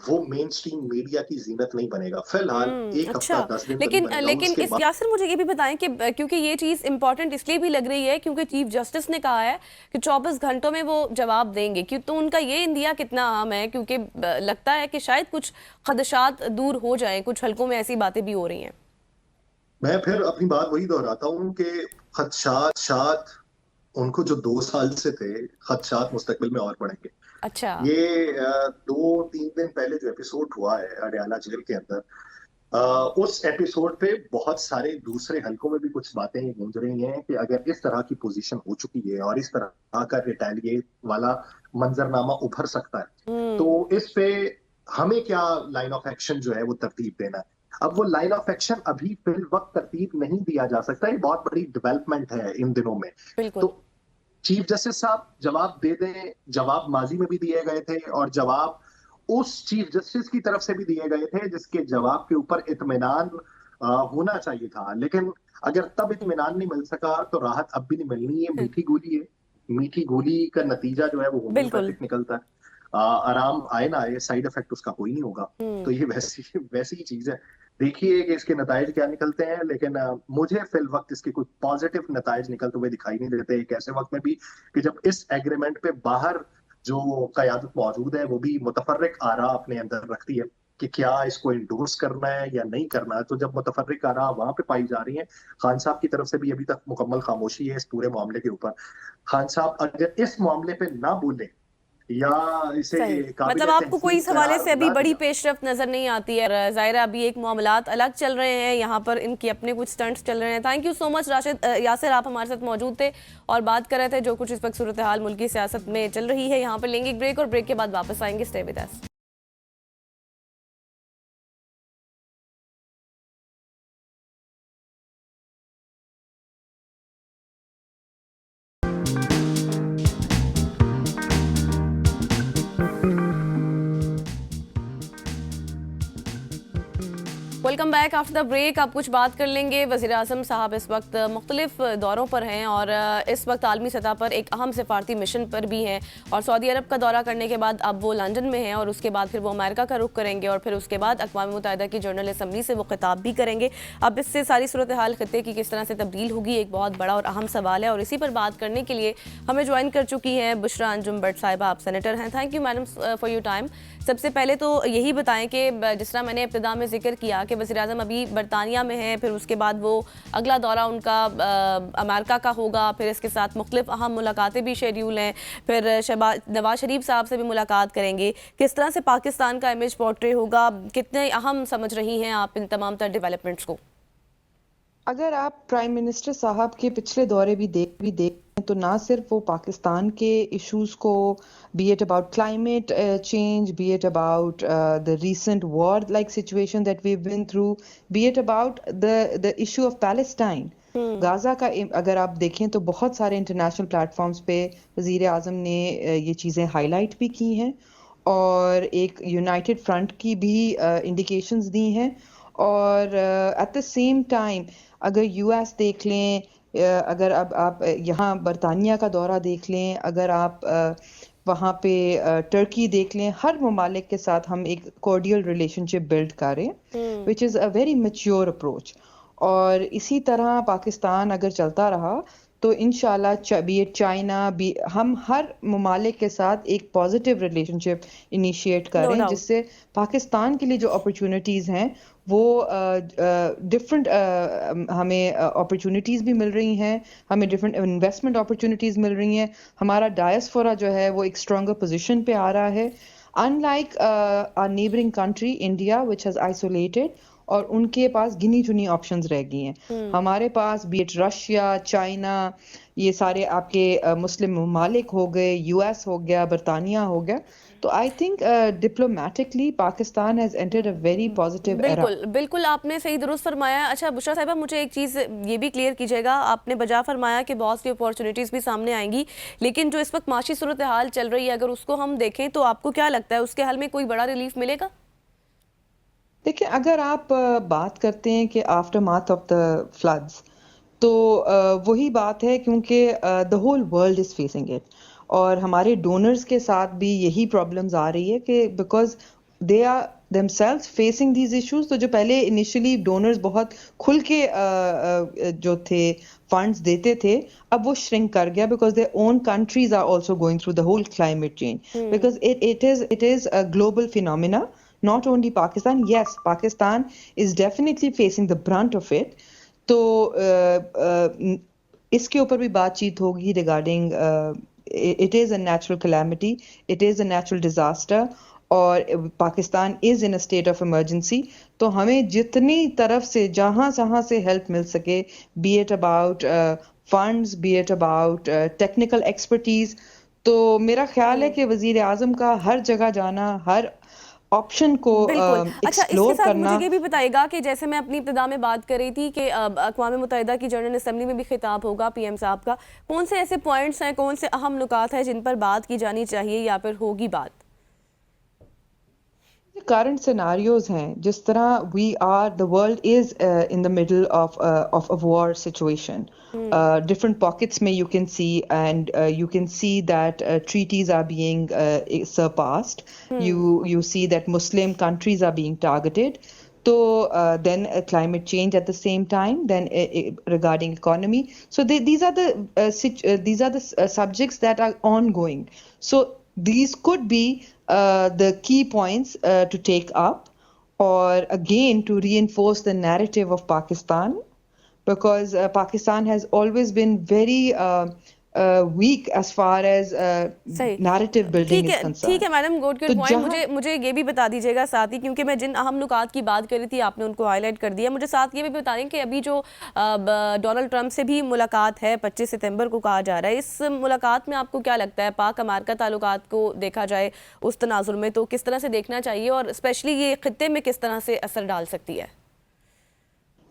वो मेन स्ट्रीम मीडिया की ज़ीनत नहीं बनेगा। फिलहाल 1 हफ्ता अच्छा। 10 दिन तक लेकिन बनेगा, लेकिन उसके इस बाद यासिर मुझे ये भी बताएं कि क्योंकि ये चीज़ इम्पोर्टेंट इसलिए भी लग रही है क्योंकि चीफ जस्टिस ने कहा है कि 24 घंटों में वो जवाब देंगे, क्यों तो उनका ये इंदिया कितना अहम है, क्योंकि लगता है कि शायद कुछ खदशात दूर हो जाएं, कुछ हलकों में ऐसी बातें भी हो रही हैं। मैं फिर अपनी बात वही दोहराता हूँ कि खदशात उनको जो 2 साल से थे, खदशात मुस्तकबिल में और बढ़ेंगे। अच्छा। ये 2-3 दिन पहले जो एपिसोड हुआ है अडयाला जेल के अंदर, उस एपिसोड पे बहुत सारे दूसरे हलकों में भी कुछ बातें गूंज रही हैं कि अगर इस तरह की पोजीशन हो चुकी है और इस तरह का रिटेलिएट वाला मंजरनामा उभर सकता है, हम्म। तो इस पे हमें क्या लाइन ऑफ एक्शन जो है वो तरतीब देना है। अब वो लाइन ऑफ एक्शन अभी फिल वक्त तरतीब नहीं दिया जा सकता, ये बहुत बड़ी डेवलपमेंट है इन दिनों में। बिल्कुल। तो चीफ जस्टिस साहब जवाब दे दें, जवाब माजी में भी दिए गए थे और जवाब उस चीफ जस्टिस की तरफ से भी दिए गए थे जिसके जवाब के ऊपर इत्मीनान होना चाहिए था। लेकिन अगर तब इत्मीनान नहीं मिल सका तो राहत अब भी नहीं मिलनी है। मीठी गोली है, मीठी गोली का नतीजा जो है वो बिल्कुल। होम्योपैथिक निकलता है। आराम आए ना आए, साइड इफेक्ट उसका कोई नहीं होगा। तो ये वैसी वैसी ही चीज है। देखिए कि इसके नताइज क्या निकलते हैं, लेकिन मुझे फिल वक्त इसके कोई पॉजिटिव नताइज निकलते हुए दिखाई नहीं देते एक ऐसे वक्त में भी कि जब इस एग्रीमेंट पे बाहर जो कयादत मौजूद है वो भी मुतफर्रिक आरा अपने अंदर रखती है कि क्या इसको इंडोर्स करना है या नहीं करना है। तो जब मुतफर्रिक आरा वहां पे पाई जा रही हैं, खान साहब की तरफ से भी अभी तक मुकम्मल खामोशी है इस पूरे मामले के ऊपर। खान साहब अगर इस मामले पे ना बोले या इसे सही। काबिल मतलब आपको कोई तहसीन इस हवाले करार से अभी ना बड़ी दिया। पेशरफ्त नजर नहीं आती है, और ज़ाहिर है अभी एक मामलात अलग चल रहे हैं, यहाँ पर इनके अपने कुछ स्टंट्स चल रहे हैं। Thank you so much Rashid Yasir, आप हमारे साथ मौजूद थे और बात कर रहे थे जो कुछ इस वक्त सूरत हाल मुल्क की सियासत में चल रही है। यहाँ पर लेंगे एक ब्रेक और ब्रेक के बाद वापस आएंगे। Stay with us. Welcome back after the break. आप कुछ बात कर लेंगे। वज़ीर आज़म साहब इस वक्त मुख्तलिफ दौरों पर हैं और इस वक्त आलमी सतह पर एक अहम सिफारती मिशन पर भी हैं, और सऊदी अरब का दौरा करने के बाद अब वो लंदन में हैं और उसके बाद फिर वो अमेरिका का रुख करेंगे और फिर उसके बाद अक़वाम मुत्तहिदा की जनरल असम्बली से वो खिताब भी करेंगे। अब इससे सारी सूरत हाल खत्े की किस तरह से तब्दील होगी, एक बहुत बड़ा और अहम सवाल है, और इसी पर बात करने के लिए हमें ज्वाइन कर चुकी हैं बुशरा अंजुम भट्ट साहिबा। आप सेनेटर हैं। Thank you madam for your time. सबसे पहले तो यही बताएं कि जिस तरह मैंने इब्तिदा में जिक्र किया कि वज़ीर आज़म अभी बरतानिया में हैं, फिर उसके बाद वो अगला दौरा उनका अमेरिका का होगा, फिर इसके साथ मुख्तलिफ अहम मुलाकातें भी शेड्यूल हैं, फिर नवाज शरीफ साहब से भी मुलाकात करेंगे। किस तरह से पाकिस्तान का इमेज पोर्ट्रे होगा, कितने अहम समझ रही हैं आप इन तमाम तर डेवलपमेंट्स को? अगर आप प्राइम मिनिस्टर साहब के पिछले दौरे भी देखें तो ना सिर्फ वो पाकिस्तान के इश्यूज को, be it about climate change, be it about the recent war like situation that we been through, be it about the issue of Palestine, Gaza का, अगर आप देखें तो बहुत सारे इंटरनेशनल प्लेटफॉर्म्स पे वजीर आज़म ने ये चीज़ें हाईलाइट भी की हैं और एक यूनाइटेड फ्रंट की भी इंडिकेशंस दी हैं। और एट द सेम टाइम अगर यूएस देख लें, अगर अब आप यहाँ बरतानिया का दौरा देख लें, अगर आप वहाँ पे टर्की देख लें, हर ममालिक के साथ हम एक कॉर्डियल रिलेशनशिप बिल्ड करें, which is a very mature approach. और इसी तरह पाकिस्तान अगर चलता रहा तो इंशाल्लाह बी इट चाइना, हम हर ममालिक के साथ एक पॉजिटिव रिलेशनशिप इनिशिएट करें, जिससे पाकिस्तान के लिए जो अपॉर्चुनिटीज़ हैं वो डिफरेंट हमें अपॉर्चुनिटीज़ भी मिल रही हैं, हमें डिफरेंट इन्वेस्टमेंट अपॉर्चुनिटीज़ मिल रही हैं, हमारा डायस्पोरा जो है वो एक स्ट्रॉन्गर पोजीशन पे आ रहा है, unlike our neighbouring country India which has isolated, और उनके पास गिनी चुनी ऑप्शंस रह गई हैं। हमारे पास बी इट रशिया, चाइना, ये सारे आपके मुस्लिम ममालिक हो गए, यूएस हो गया, बरतानिया हो गया। तो I think diplomatically Pakistan has entered a very positive era. बिल्कुल बिल्कुल, आपने सही दुरुस्त फरमाया। अच्छा बुशरा साहिबा, मुझे एक चीज़ ये भी क्लियर कीजिएगा, आपने बजा फरमाया कि बहुत सी अपॉर्चुनिटीज़ भी सामने आएंगी, लेकिन जो इस वक्त माशी सूरत हाल चल रही है अगर उसको हम देखें तो आपको क्या लगता है उसके हल में कोई बड़ा रिलीफ मिलेगा? देखिए, अगर आप बात करते हैं कि after math of the floods, تو وہی بات ہے کیونکہ the whole world is facing it اور ہمارے ڈونرز کے ساتھ بھی یہی پرابلمز آ رہی ہے کہ because they are themselves facing these issues. تو جو پہلے انیشلی ڈونرز بہت کھل کے جو تھے فنڈز دیتے تھے اب وہ شرنک کر گیا because their own countries are also going through the whole climate change because it is a global phenomena, not only Pakistan. Yes, Pakistan is definitely facing the brunt of it. تو اس کے اوپر بھی بات چیت ہوگی regarding it is a natural calamity, it is a natural disaster اور پاکستان از ان a state of emergency. تو ہمیں جتنی طرف سے جہاں سے ہیلپ مل سکے, be it about funds, be it about technical expertise, تو میرا خیال ہے کہ وزیر اعظم کا ہر جگہ جانا, ہر آپشن کو بالکل. اچھا اس کے ایکسپلور ساتھ کرنا. مجھے یہ بھی بتائے گا کہ جیسے میں اپنی ابتدا میں بات کر رہی تھی کہ اقوام متحدہ کی جنرل اسمبلی میں بھی خطاب ہوگا پی ایم صاحب کا, کون سے ایسے پوائنٹس ہیں, کون سے اہم نکات ہیں جن پر بات کی جانی چاہیے یا پھر ہوگی بات؟ کرنٹ سیناریوز ہیں جس طرح the world is in the middle of a war situation. Different pockets میں you can see and you can see that treaties are being surpassed. You see that Muslim countries are being targeted. So then climate change at the same time, then regarding economy. So these are the subjects that are ongoing. So these could be the key points to take up, or again to reinforce the narrative of Pakistan, because Pakistan has always been very weak as far as narrative building is concerned. ٹھیک ہے madam, good good point. مجھے یہ بھی بتا دیجیے گا ساتھ ہی, کیونکہ میں جن اہم نکات کی بات کر رہی تھی آپ نے ان کو ہائی لائٹ کر دیا. مجھے ساتھ یہ بھی بتا دیں کہ ابھی جو ڈونلڈ ٹرمپ سے بھی ملاقات ہے 25 ستمبر کو کہا جا رہا ہے, اس ملاقات میں آپ کو کیا لگتا ہے پاک امریکہ تعلقات کو دیکھا جائے اس تناظر میں تو کس طرح سے دیکھنا چاہیے, اور اسپیشلی یہ خطے میں کس طرح سے اثر ڈال سکتی ہے؟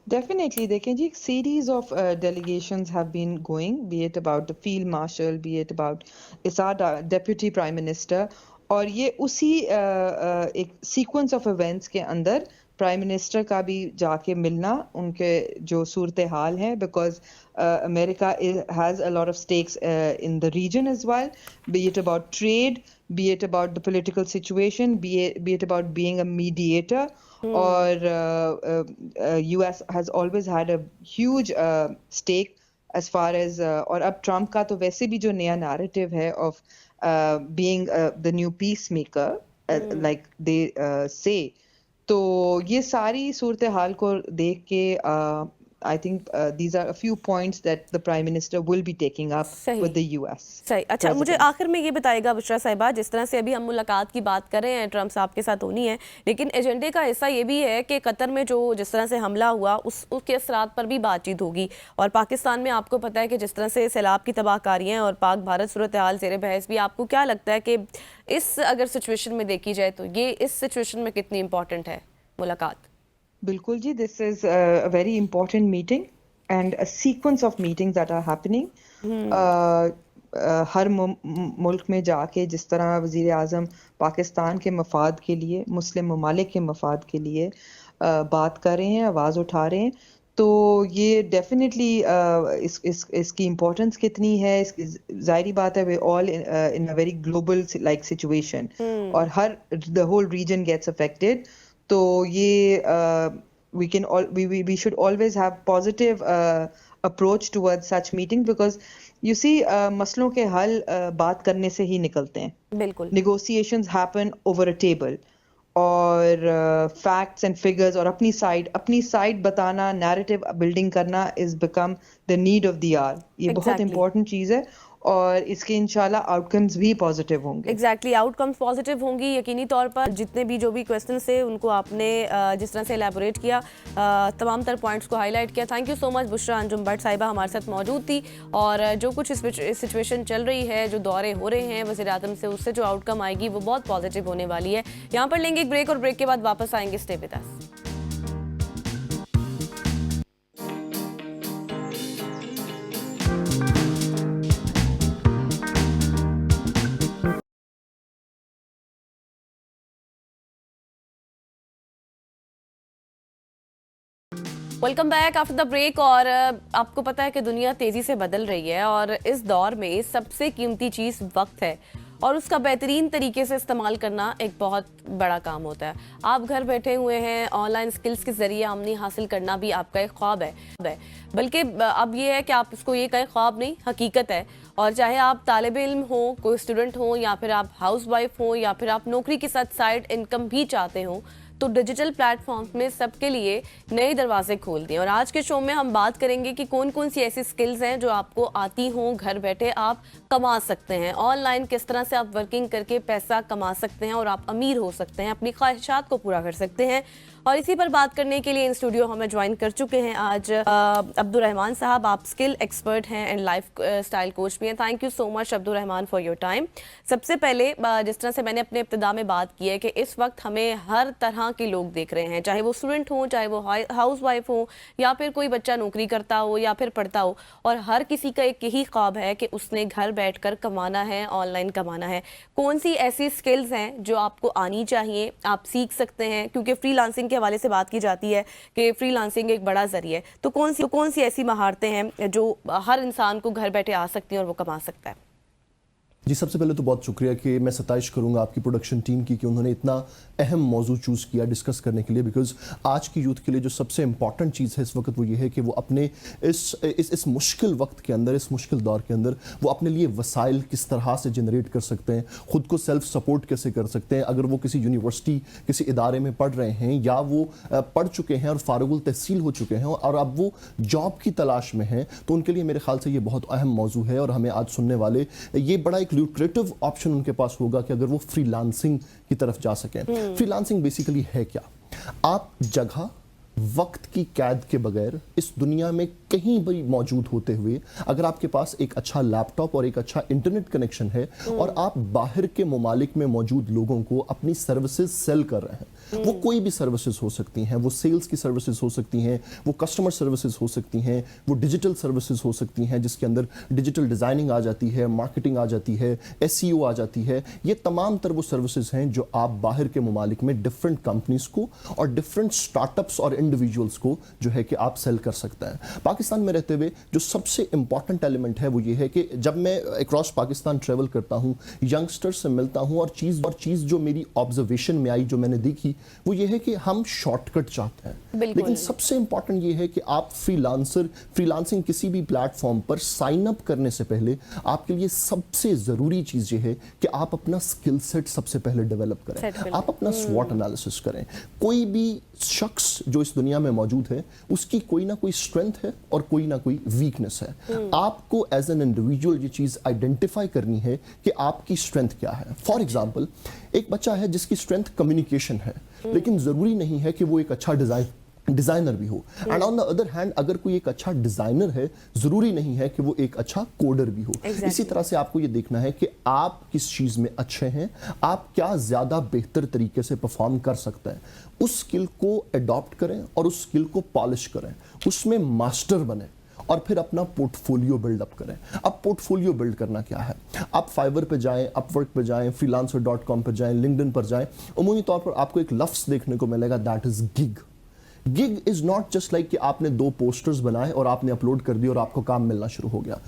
Definitely, دیکھیں جی, series of delegations have been going, be it about the field marshal, be it about Assad, deputy prime minister, اور یہ اسی ایک سیکوینس آف ایونٹس کے اندر پرائم منسٹر کا بھی جا کے ملنا ان کے جو صورتحال ہیں, because America has a lot of stakes in the region as well, be it about trade, be it about the political situation, be it about being a mediator. Or US has always had a huge stake as far as اور اب Trump کا تو ویسے بھی جو نیا narrative ہے of being the new peacemaker, like they say. تو یہ ساری صورتحال کو دیکھ کے I think these are a few points that the Prime Minister will be taking up with the US. صحیح. اچھا مجھے آخر میں یہ بتائے گا بشرا صاحبہ, جس طرح سے ابھی ہم ملاقات کی بات کر رہے ہیں ٹرمپ صاحب کے ساتھ ہونی ہے, لیکن ایجنڈے کا حصہ یہ بھی ہے کہ قطر میں جو جس طرح سے حملہ ہوا اس کے اثرات پر بھی بات چیت ہوگی, اور پاکستان میں آپ کو پتہ ہے کہ جس طرح سے سیلاب کی تباہ کاریاں اور پاک بھارت صورتحال زیر بحث بھی. آپ کو کیا لگتا ہے کہ اس اگر سچویشن میں دیکھی جائے تو یہ اس سچویشن میں کتنی امپورٹنٹ ہے ملاقات؟ بالکل جی, this is a very important meeting and a sequence of meetings that are happening. ہر ملک میں جا کے جس طرح وزیر اعظم پاکستان کے مفاد کے لیے, مسلم ممالک کے مفاد کے لیے بات کر رہے ہیں, آواز اٹھا رہے ہیں, تو یہ ڈیفینیٹلی اس کی امپورٹنس کتنی ہے, اس کی ظاہری بات ہے we all in a very global like situation, اور ہر the whole region gets affected. تو یہ we should always have positive approach towards such meetings, because you see مسئلوں کے حل بات کرنے سے ہی نکلتے ہیں. بالکل. negotiations happen over a table, اور facts and figures اور اپنی سائڈ بتانا, narrative building کرنا is become the need of the hour. یہ بہت important چیز ہے, اور اس کے انشاءاللہ آؤٹ کمز بھی پازیٹیو ہوں گے. ایگزیکٹلی, آؤٹ کمز پازیٹیو ہوں گی یقینی طور پر. جتنے بھی جو بھی کویسچنس تھے ان کو آپ نے جس طرح سے ایلیبوریٹ کیا, تمام تر پوائنٹس کو ہائی لائٹ کیا. Thank you so much Bushra Anjum but صاحبہ ہمارے ساتھ موجود تھی, اور جو کچھ اس سچویشن چل رہی ہے, جو دورے ہو رہے ہیں وزیر اعظم سے, اس سے جو آؤٹ کم آئے گی وہ بہت پازیٹیو ہونے والی ہے. یہاں پر لیں گے ایک بریک, اور بریک کے بعد واپس آئیں گے. Stay with us. Welcome back after the break. और आपको पता है कि दुनिया तेजी से बदल रही है और इस दौर में सबसे कीमती चीज़ वक्त है और उसका बेहतरीन तरीके से इस्तेमाल करना एक बहुत बड़ा काम होता है। आप घर बैठे हुए हैं, ऑनलाइन स्किल्स के ज़रिए आमदनी हासिल करना भी आपका एक ख्वाब है, बल्कि अब ये है कि आप इसको ये कहें ख्वाब नहीं, हकीकत है। और चाहे आप तालिब इल्म हो, कोई स्टूडेंट हो, या फिर आप हाउस वाइफ हो, या फिर आप नौकरी के साथ साइड इनकम भी चाहते हो, तो डिजिटल प्लेटफॉर्म्स में सबके लिए नए दरवाजे खोल दिए। और आज के शो में हम बात करेंगे कि कौन कौन सी ऐसी स्किल्स हैं जो आपको आती हों, घर बैठे आप कमा सकते हैं। ऑनलाइन किस तरह से आप वर्किंग करके पैसा कमा सकते हैं और आप अमीर हो सकते हैं, अपनी ख्वाहिशात को पूरा कर सकते हैं। और इसी पर बात करने के लिए इन स्टूडियो हमें ज्वाइन कर चुके हैं आज अब्दुल रहमान साहब। आप स्किल एक्सपर्ट हैं एंड लाइफ स्टाइल कोच भी हैं। Thank you so much Abdul Rahman for your time. सबसे पहले जिस तरह से मैंने अपने इब्तिदा में बात की है कि इस वक्त हमें हर तरह के लोग देख रहे हैं, चाहे वो स्टूडेंट हो, चाहे वो हाउस वाइफ हो, या फिर कोई बच्चा नौकरी करता हो या फिर पढ़ता हो, और हर किसी का एक यही ख्वाब है कि उसने घर बैठकर कमाना है, ऑनलाइन कमाना है। कौन सी ऐसी स्किल्स हैं जो आपको आनी चाहिए, आप सीख सकते हैं? क्योंकि फ्रीलांसिंग के हवाले से बात की जाती है कि फ्रीलांसिंग एक बड़ा जरिया है, तो कौन सी ऐसी महारतें हैं जो हर इंसान को घर बैठे आ सकती हैं और वो कमा सकता है? जी, सबसे पहले तो बहुत शुक्रिया कि मैं सताइश करूंगा आपकी प्रोडक्शन टीम की कि उन्होंने इतना अहम मौजू चूज़ किया डिस्कस करने के लिए, बिकॉज आज की यूथ के लिए जो सबसे इंपॉर्टेंट चीज़ है इस वक्त वो ये है कि वो अपने इस मुश्किल वक्त के अंदर, इस मुश्किल दौर के अंदर वो अपने लिए वसाइल किस तरह से जनरेट कर सकते हैं, ख़ुद को सेल्फ सपोर्ट कैसे कर सकते हैं। अगर वो किसी यूनिवर्सिटी, किसी इदारे में पढ़ रहे हैं, या वो पढ़ चुके हैं और फारुगुल तहसील हो चुके हैं और अब वो जॉब की तलाश में हैं, तो उनके लिए मेरे ख्याल से ये बहुत अहम मौजू है। और हमें आज सुनने वाले ये बड़ा एक ल्यूक्रेटिव ऑप्शन उनके पास होगा कि अगर वो फ्रीलांसिंग की तरफ जा सकें। फ्रीलांसिंग बेसिकली है क्या? आप जगह वक्त की कैद के बगैर इस दुनिया में कहीं भी मौजूद होते हुए, अगर आपके पास एक अच्छा लैपटॉप और एक अच्छा इंटरनेट कनेक्शन है और आप बाहर के ममालिक में मौजूद लोगों को अपनी सर्विसेज सेल कर रहे हैं, वो कोई भी सर्विसेज हो सकती हैं, वो सेल्स की सर्विसेज हो सकती हैं, वो कस्टमर सर्विसेज हो सकती हैं, वो डिजिटल सर्विसेज हो सकती हैं जिसके अंदर डिजिटल डिज़ाइनिंग आ जाती है, मार्केटिंग आ जाती है, SEO आ जाती है। ये तमाम तर वो सर्विसेज हैं जो आप बाहर के ममालिक में डिफरेंट कंपनीज को और डिफरेंट स्टार्टअप्स और इंडिविजुअल्स को जो है कि आप सेल कर सकते हैं। पाकिस्तान में रहते हुए जो सबसे इंपॉर्टेंट एलिमेंट है वो ये है कि जब मैं अक्रॉस पाकिस्तान ट्रेवल करता हूँ, यंगस्टर से मिलता हूँ, और चीज़ जो मेरी ऑब्जर्वेशन में आई, जो मैंने देखी, वो ये है कि हम शॉर्टकट चाहते हैं। लेकिन सबसे इंपॉर्टेंट ये है कि आप फ्रीलांसिंग किसी भी प्लेटफॉर्म पर साइन अप करने से पहले आपके लिए सबसे ज़रूरी चीज़ ये है कि आप अपना स्किल सेट सबसे पहले डेवलप करें, आप अपना स्वॉट एनालिसिस करें। कोई भी शख्स जो इस दुनिया में मौजूद है उसकी कोई ना कोई स्ट्रेंथ है और कोई ना कोई वीकनेस है। आपको एज एन इंडिविजुअल ये चीज़ आइडेंटिफाई करनी है कि आपकी स्ट्रेंथ क्या है। फॉर एग्जाम्पल, एक बच्चा है जिसकी स्ट्रेंथ कम्युनिकेशन है, लेकिन ज़रूरी नहीं है कि वो एक अच्छा डिज़ाइनर भी हो। And on the other hand, अगर कोई एक अच्छा डिज़ाइनर है, ज़रूरी नहीं है कि वो एक अच्छा कोडर भी हो। इसी तरह से आपको ये देखना है कि आप किस चीज़ में अच्छे हैं, आप क्या ज़्यादा बेहतर तरीके से परफॉर्म कर सकते हैं। उस स्किल को अडॉप्ट करें और उस स्किल को पॉलिश करें, उसमें मास्टर बने, और फिर अपना पोर्टफोलियो बिल्डअप करें। अब पोर्टफोलियो बिल्ड करना क्या है? आप फाइवर पे जाएं, अपवर्क पे जाएं, freelancer.com पे जाएं, लिंक्डइन पर जाएं। उमूमी तौर पर आपको एक लफ्ज़ देखने को मिलेगा, that is gig. Gig is not just like कि आपने 2 पोस्टर्स बनाए और आपने अपलोड कर दिए और आपको काम मिलना शुरू हो गया।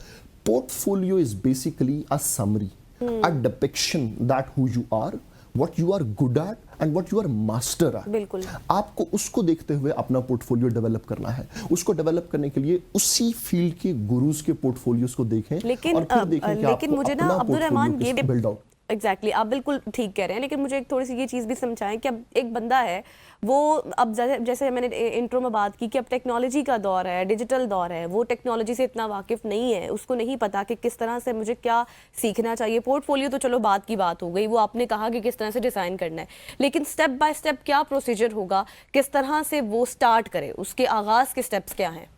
Portfolio is basically a summary, a depiction that who you are, what you are good at and what you are master at। बिल्कुल। आपको उसको देखते हुए अपना पोर्टफोलियो डेवलप करना है। उसको डेवलप करने के लिए उसी फील्ड के गुरुज के पोर्टफोलियोज को देखें, और फिर देखें कि आपको मुझे ना अपना अब्दुल रहमान ये बिल्ड आउट। एग्जैक्टली आप बिल्कुल ठीक कह रहे हैं, लेकिन मुझे एक थोड़ी सी ये चीज़ भी समझाएं कि अब एक बंदा है, वो अब जैसे मैंने इंट्रो में बात की कि अब टेक्नोलॉजी का दौर है, डिजिटल दौर है, वो टेक्नोलॉजी से इतना वाकिफ़ नहीं है, उसको नहीं पता कि किस तरह से मुझे क्या सीखना चाहिए। पोर्टफोलियो तो चलो बात की बात हो गई, वो आपने कहा कि किस तरह से डिज़ाइन करना है, लेकिन स्टेप बाय स्टेप क्या प्रोसीजर होगा, किस तरह से वो स्टार्ट करे, उसके आगाज़ के स्टेप्स क्या हैं?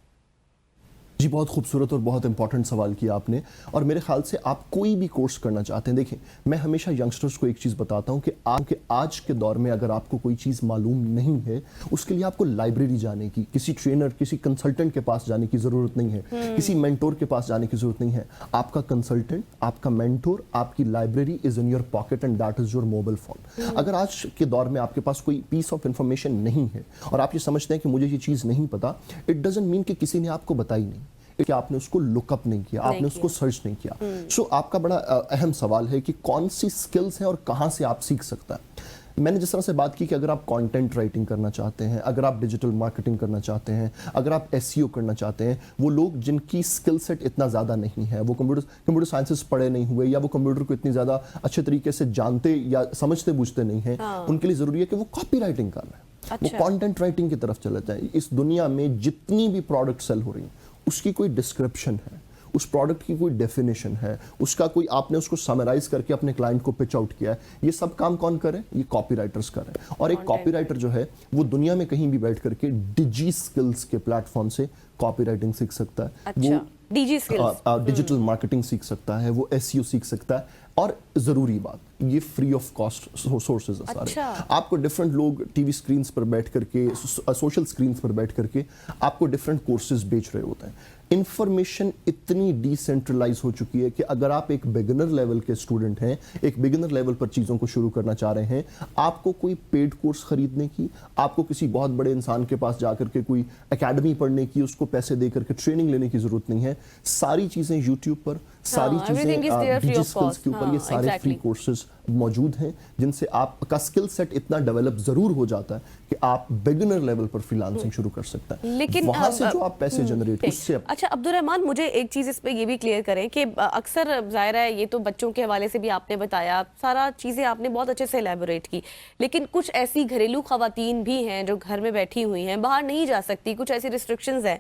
जी, बहुत खूबसूरत और बहुत इंपॉर्टेंट सवाल किया आपने। और मेरे ख्याल से आप कोई भी कोर्स करना चाहते हैं, देखें मैं हमेशा यंगस्टर्स को एक चीज़ बताता हूं कि आज के दौर में अगर आपको कोई चीज़ मालूम नहीं है, उसके लिए आपको लाइब्रेरी जाने की, किसी ट्रेनर, किसी कंसल्टेंट के पास जाने की ज़रूरत नहीं है, किसी मेंटोर के पास जाने की ज़रूरत नहीं है। आपका कंसल्टेंट, आपका मेंटोर, आपकी library is in your pocket and that is your mobile phone. अगर आज के दौर में आपके पास कोई पीस ऑफ इंफॉर्मेशन नहीं है और आप ये समझते हैं कि मुझे ये चीज़ नहीं पता, इट डजंट मीन कि किसी ने आपको बताई नहीं, कि आपने उसको लुकअप नहीं किया, आपने उसको सर्च नहीं किया। सो आपका बड़ा अहम सवाल है कि कौन सी स्किल्स हैं और कहां से आप सीख सकता है। मैंने जिस तरह से बात की कि अगर आप कंटेंट राइटिंग करना चाहते हैं, अगर आप डिजिटल मार्केटिंग करना चाहते हैं, अगर आप एसईओ करना चाहते हैं, वो लोग जिनकी स्किल सेट इतना ज़्यादा नहीं है, वो कंप्यूटर साइंसेस पढ़े नहीं हुए या वो कंप्यूटर को इतनी ज़्यादा अच्छे तरीके से जानते या समझते बूझते नहीं हैं, उनके लिए ज़रूरी है कि वो कॉपी राइटिंग करना है। अच्छा। वो कंटेंट राइटिंग की तरफ चले जाए। इस दुनिया में जितनी भी प्रोडक्ट सेल हो रही हैं उसकी कोई डिस्क्रिप्शन है, उस प्रोडक्ट की कोई डेफिनेशन है, उसका कोई आपने उसको समराइज करके अपने क्लाइंट को पिच आउट किया है। ये सब काम कौन करे? ये कॉपी राइटर्स करें। और एक कॉपी राइटर जो है वो दुनिया में कहीं भी बैठ करके डिजी स्किल्स के प्लेटफॉर्म से कॉपी राइटिंग सीख सकता है। अच्छा, वो डीजी स्किल्स, डिजिटल मार्केटिंग सीख सकता है, वो एसईओ सीख सकता है। और जरूरी बात, ये फ्री ऑफ कॉस्ट सोर्सेज है सारे। अच्छा। आपको डिफरेंट लोग टीवी स्क्रीन्स पर बैठ करके, सोशल स्क्रीन्स पर बैठ करके आपको डिफरेंट कोर्सेज बेच रहे होते हैं। इंफॉर्मेशन इतनी डिसेंट्रलाइज हो चुकी है कि अगर आप एक बिगिनर लेवल के स्टूडेंट हैं, एक बिगिनर लेवल पर चीज़ों को शुरू करना चाह रहे हैं, आपको कोई पेड कोर्स खरीदने की, आपको किसी बहुत बड़े इंसान के पास जाकर के कोई एकेडमी पढ़ने की, उसको पैसे दे करके ट्रेनिंग लेने की जरूरत नहीं है। सारी चीज़ें यूट्यूब पर, सारी चीज़ें डिजिटल स्किल्स के ऊपर, ये सारे फ्री कोर्सेज मौजूद हैं जिनसे आपका स्किल सेट इतना डेवलप जरूर हो जाता है कि आप बिगिनर लेवल पर फ्रीलांसिंग शुरू कर सकते हैं। लेकिन वहां से जो आप पैसे जनरेट, उससे अच्छा अब्दुल रहमान, मुझे एक चीज इस पे ये भी क्लियर करें कि अक्सर जाहिर है ये तो बच्चों के हवाले से भी आपने बताया, सारा चीजें आपने बहुत अच्छे से एलैबोरेट की, लेकिन कुछ ऐसी घरेलू खवातीन भी हैं जो घर में बैठी हुई हैं, बाहर नहीं जा सकती, कुछ ऐसी रिस्ट्रिक्शंस हैं,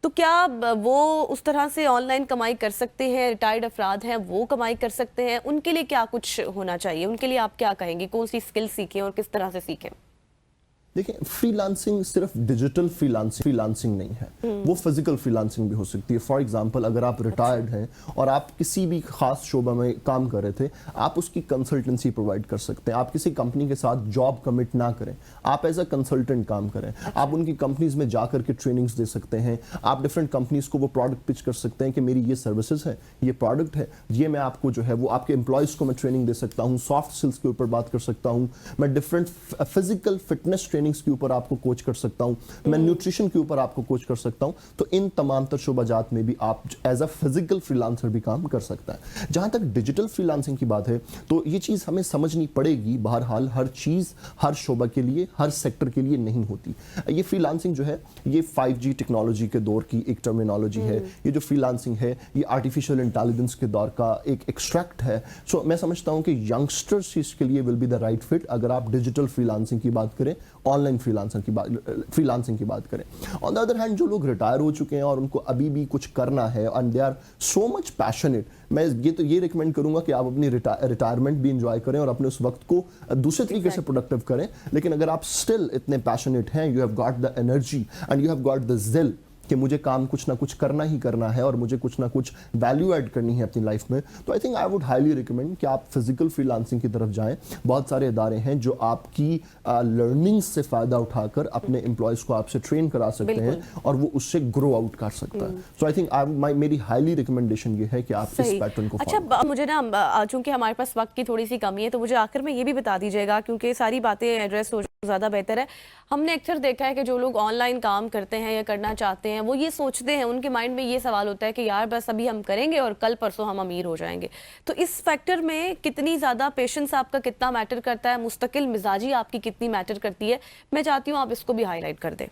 तो क्या वो उस तरह से ऑनलाइन कमाई कर सकते हैं? रिटायर्ड अफराद हैं वो कमाई कर सकते हैं, उनके लिए क्या कुछ होना चाहिए? उनके लिए आप क्या कहेंगे, कौन सी स्किल सीखें और किस तरह से सीखें? देखिए, फ्रीलांसिंग सिर्फ डिजिटल फ्रीलांसिंग नहीं है, वो फिजिकल फ्रीलांसिंग भी हो सकती है। फॉर एग्जांपल, अगर आप रिटायर्ड हैं और आप किसी भी खास शोबा में काम कर रहे थे, आप उसकी कंसल्टेंसी प्रोवाइड कर सकते हैं। आप किसी कंपनी के साथ जॉब कमिट ना करें, आप एज अ कंसल्टेंट काम करें। आप उनकी कंपनीज में जाकर के ट्रेनिंग्स दे सकते हैं। आप डिफरेंट कंपनीज को वो प्रोडक्ट पिच कर सकते हैं कि मेरी ये सर्विसेज है, ये प्रोडक्ट है, ये मैं आपको जो है वो आपके एम्प्लॉयज़ को मैं ट्रेनिंग दे सकता हूँ, सॉफ्ट स्किल्स के ऊपर बात कर सकता हूँ, मैं डिफरेंट फिजिकल फिटनेस ट्रेनिंग्स के ऊपर आपको कोच कर सकता हूं, मैं न्यूट्रिशन के ऊपर आपको कोच कर सकता हूं। तो इन तमाम तर शोबाजात में भी आप एज अ फिजिकल फ्रीलांसर भी काम कर सकता है। जहां तक डिजिटल फ्रीलांसिंग की बात है, तो ये चीज हमें समझनी पड़ेगी। बहरहाल हर चीज हर शोबा के लिए, हर सेक्टर के लिए नहीं होती। ये फ्रीलांसिंग जो है, ये 5G टेक्नोलॉजी के दौर की एक टर्मिनोलॉजी है। ये जो फ्रीलांसिंग है, ये आर्टिफिशियल इंटेलिजेंस के दौर का एक एक्सट्रैक्ट है। सो मैं समझता हूं कि यंगस्टर्स इसके लिए will be the right fit, अगर आप डिजिटल फ्रीलांसिंग की बात करें, ऑनलाइन फ्रीलांसिंग की बात करें। ऑन द अदर हैंड, जो लोग रिटायर हो चुके हैं और उनको अभी भी कुछ करना है and they are so much passionate, मैं ये रिकमेंड करूंगा कि आप अपनी रिटायरमेंट भी एंजॉय करें और अपने उस वक्त को दूसरे तरीके से प्रोडक्टिव करें। लेकिन अगर आप स्टिल इतने पैशनेट हैं, you have got the energy and you have got the zeal कि मुझे काम कुछ ना कुछ करना ही करना है और मुझे कुछ ना कुछ वैल्यू ऐड करनी है अपनी लाइफ में, तो I think I would highly recommend कि आप फिजिकल फ्रीलांसिंग की तरफ जाएं। बहुत सारे इदारे हैं जो आपकी लर्निंग से फ़ायदा उठाकर अपने एम्प्लॉयज़ को आपसे ट्रेन करा सकते हैं और वो उससे ग्रो आउट कर सकता है। सो आई थिंक मेरी हाईली रिकमेंडेशन ये है कि आप इस पैटर्न को अच्छा, मुझे ना चूंकि हमारे पास वक्त की थोड़ी सी कमी है, तो मुझे आखिर में ये भी बता दीजिएगा, क्योंकि सारी बातें एड्रेस हो ज़्यादा बेहतर है। हमने अक्सर देखा है कि जो लोग ऑनलाइन काम करते हैं या करना चाहते हैं, वो ये सोचते हैं, उनके माइंड में ये सवाल होता है कि यार बस अभी हम करेंगे और कल परसों हम अमीर हो जाएंगे। तो इस फैक्टर में कितनी ज़्यादा पेशेंस आपका कितना मैटर करता है, मुस्तकिल मिजाजी आपकी कितनी मैटर करती है, मैं चाहती हूँ आप इसको भी हाईलाइट कर दें।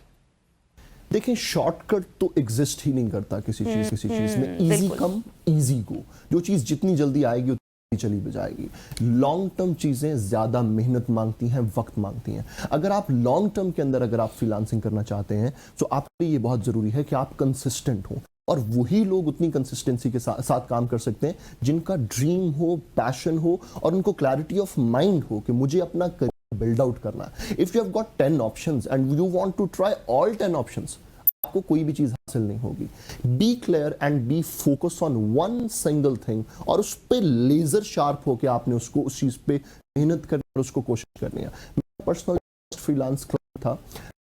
देखिए, शॉर्टकट तो एग्जिस्ट ही नहीं करता किसी चीज में। इजी कम इजी गो, जो चीज़ जितनी जल्दी आएगी चली बजाएगी। लॉन्ग टर्म चीजें ज्यादा मेहनत मांगती हैं, वक्त मांगती हैं। अगर आप लॉन्ग टर्म के अंदर अगर आप फ्रीलांसिंग करना चाहते हैं, तो आपके लिए ये बहुत जरूरी है कि आप कंसिस्टेंट हो, और वही लोग उतनी कंसिस्टेंसी के साथ काम कर सकते हैं जिनका ड्रीम हो, पैशन हो और उनको क्लैरिटी ऑफ माइंड हो कि मुझे अपना करियर बिल्ड आउट करना है। If you have got 10 options and you want to try all 10 options, आपको कोई भी चीज हासिल नहीं होगी. Be clear and be focus on one single thing, और उस पे लेजर शार्प होके आपने उसको उस चीज पे मेहनत करनी और उसको कोशिश करनी है. मेरा पर्सनल फ्रीलांस क्लाइंट था,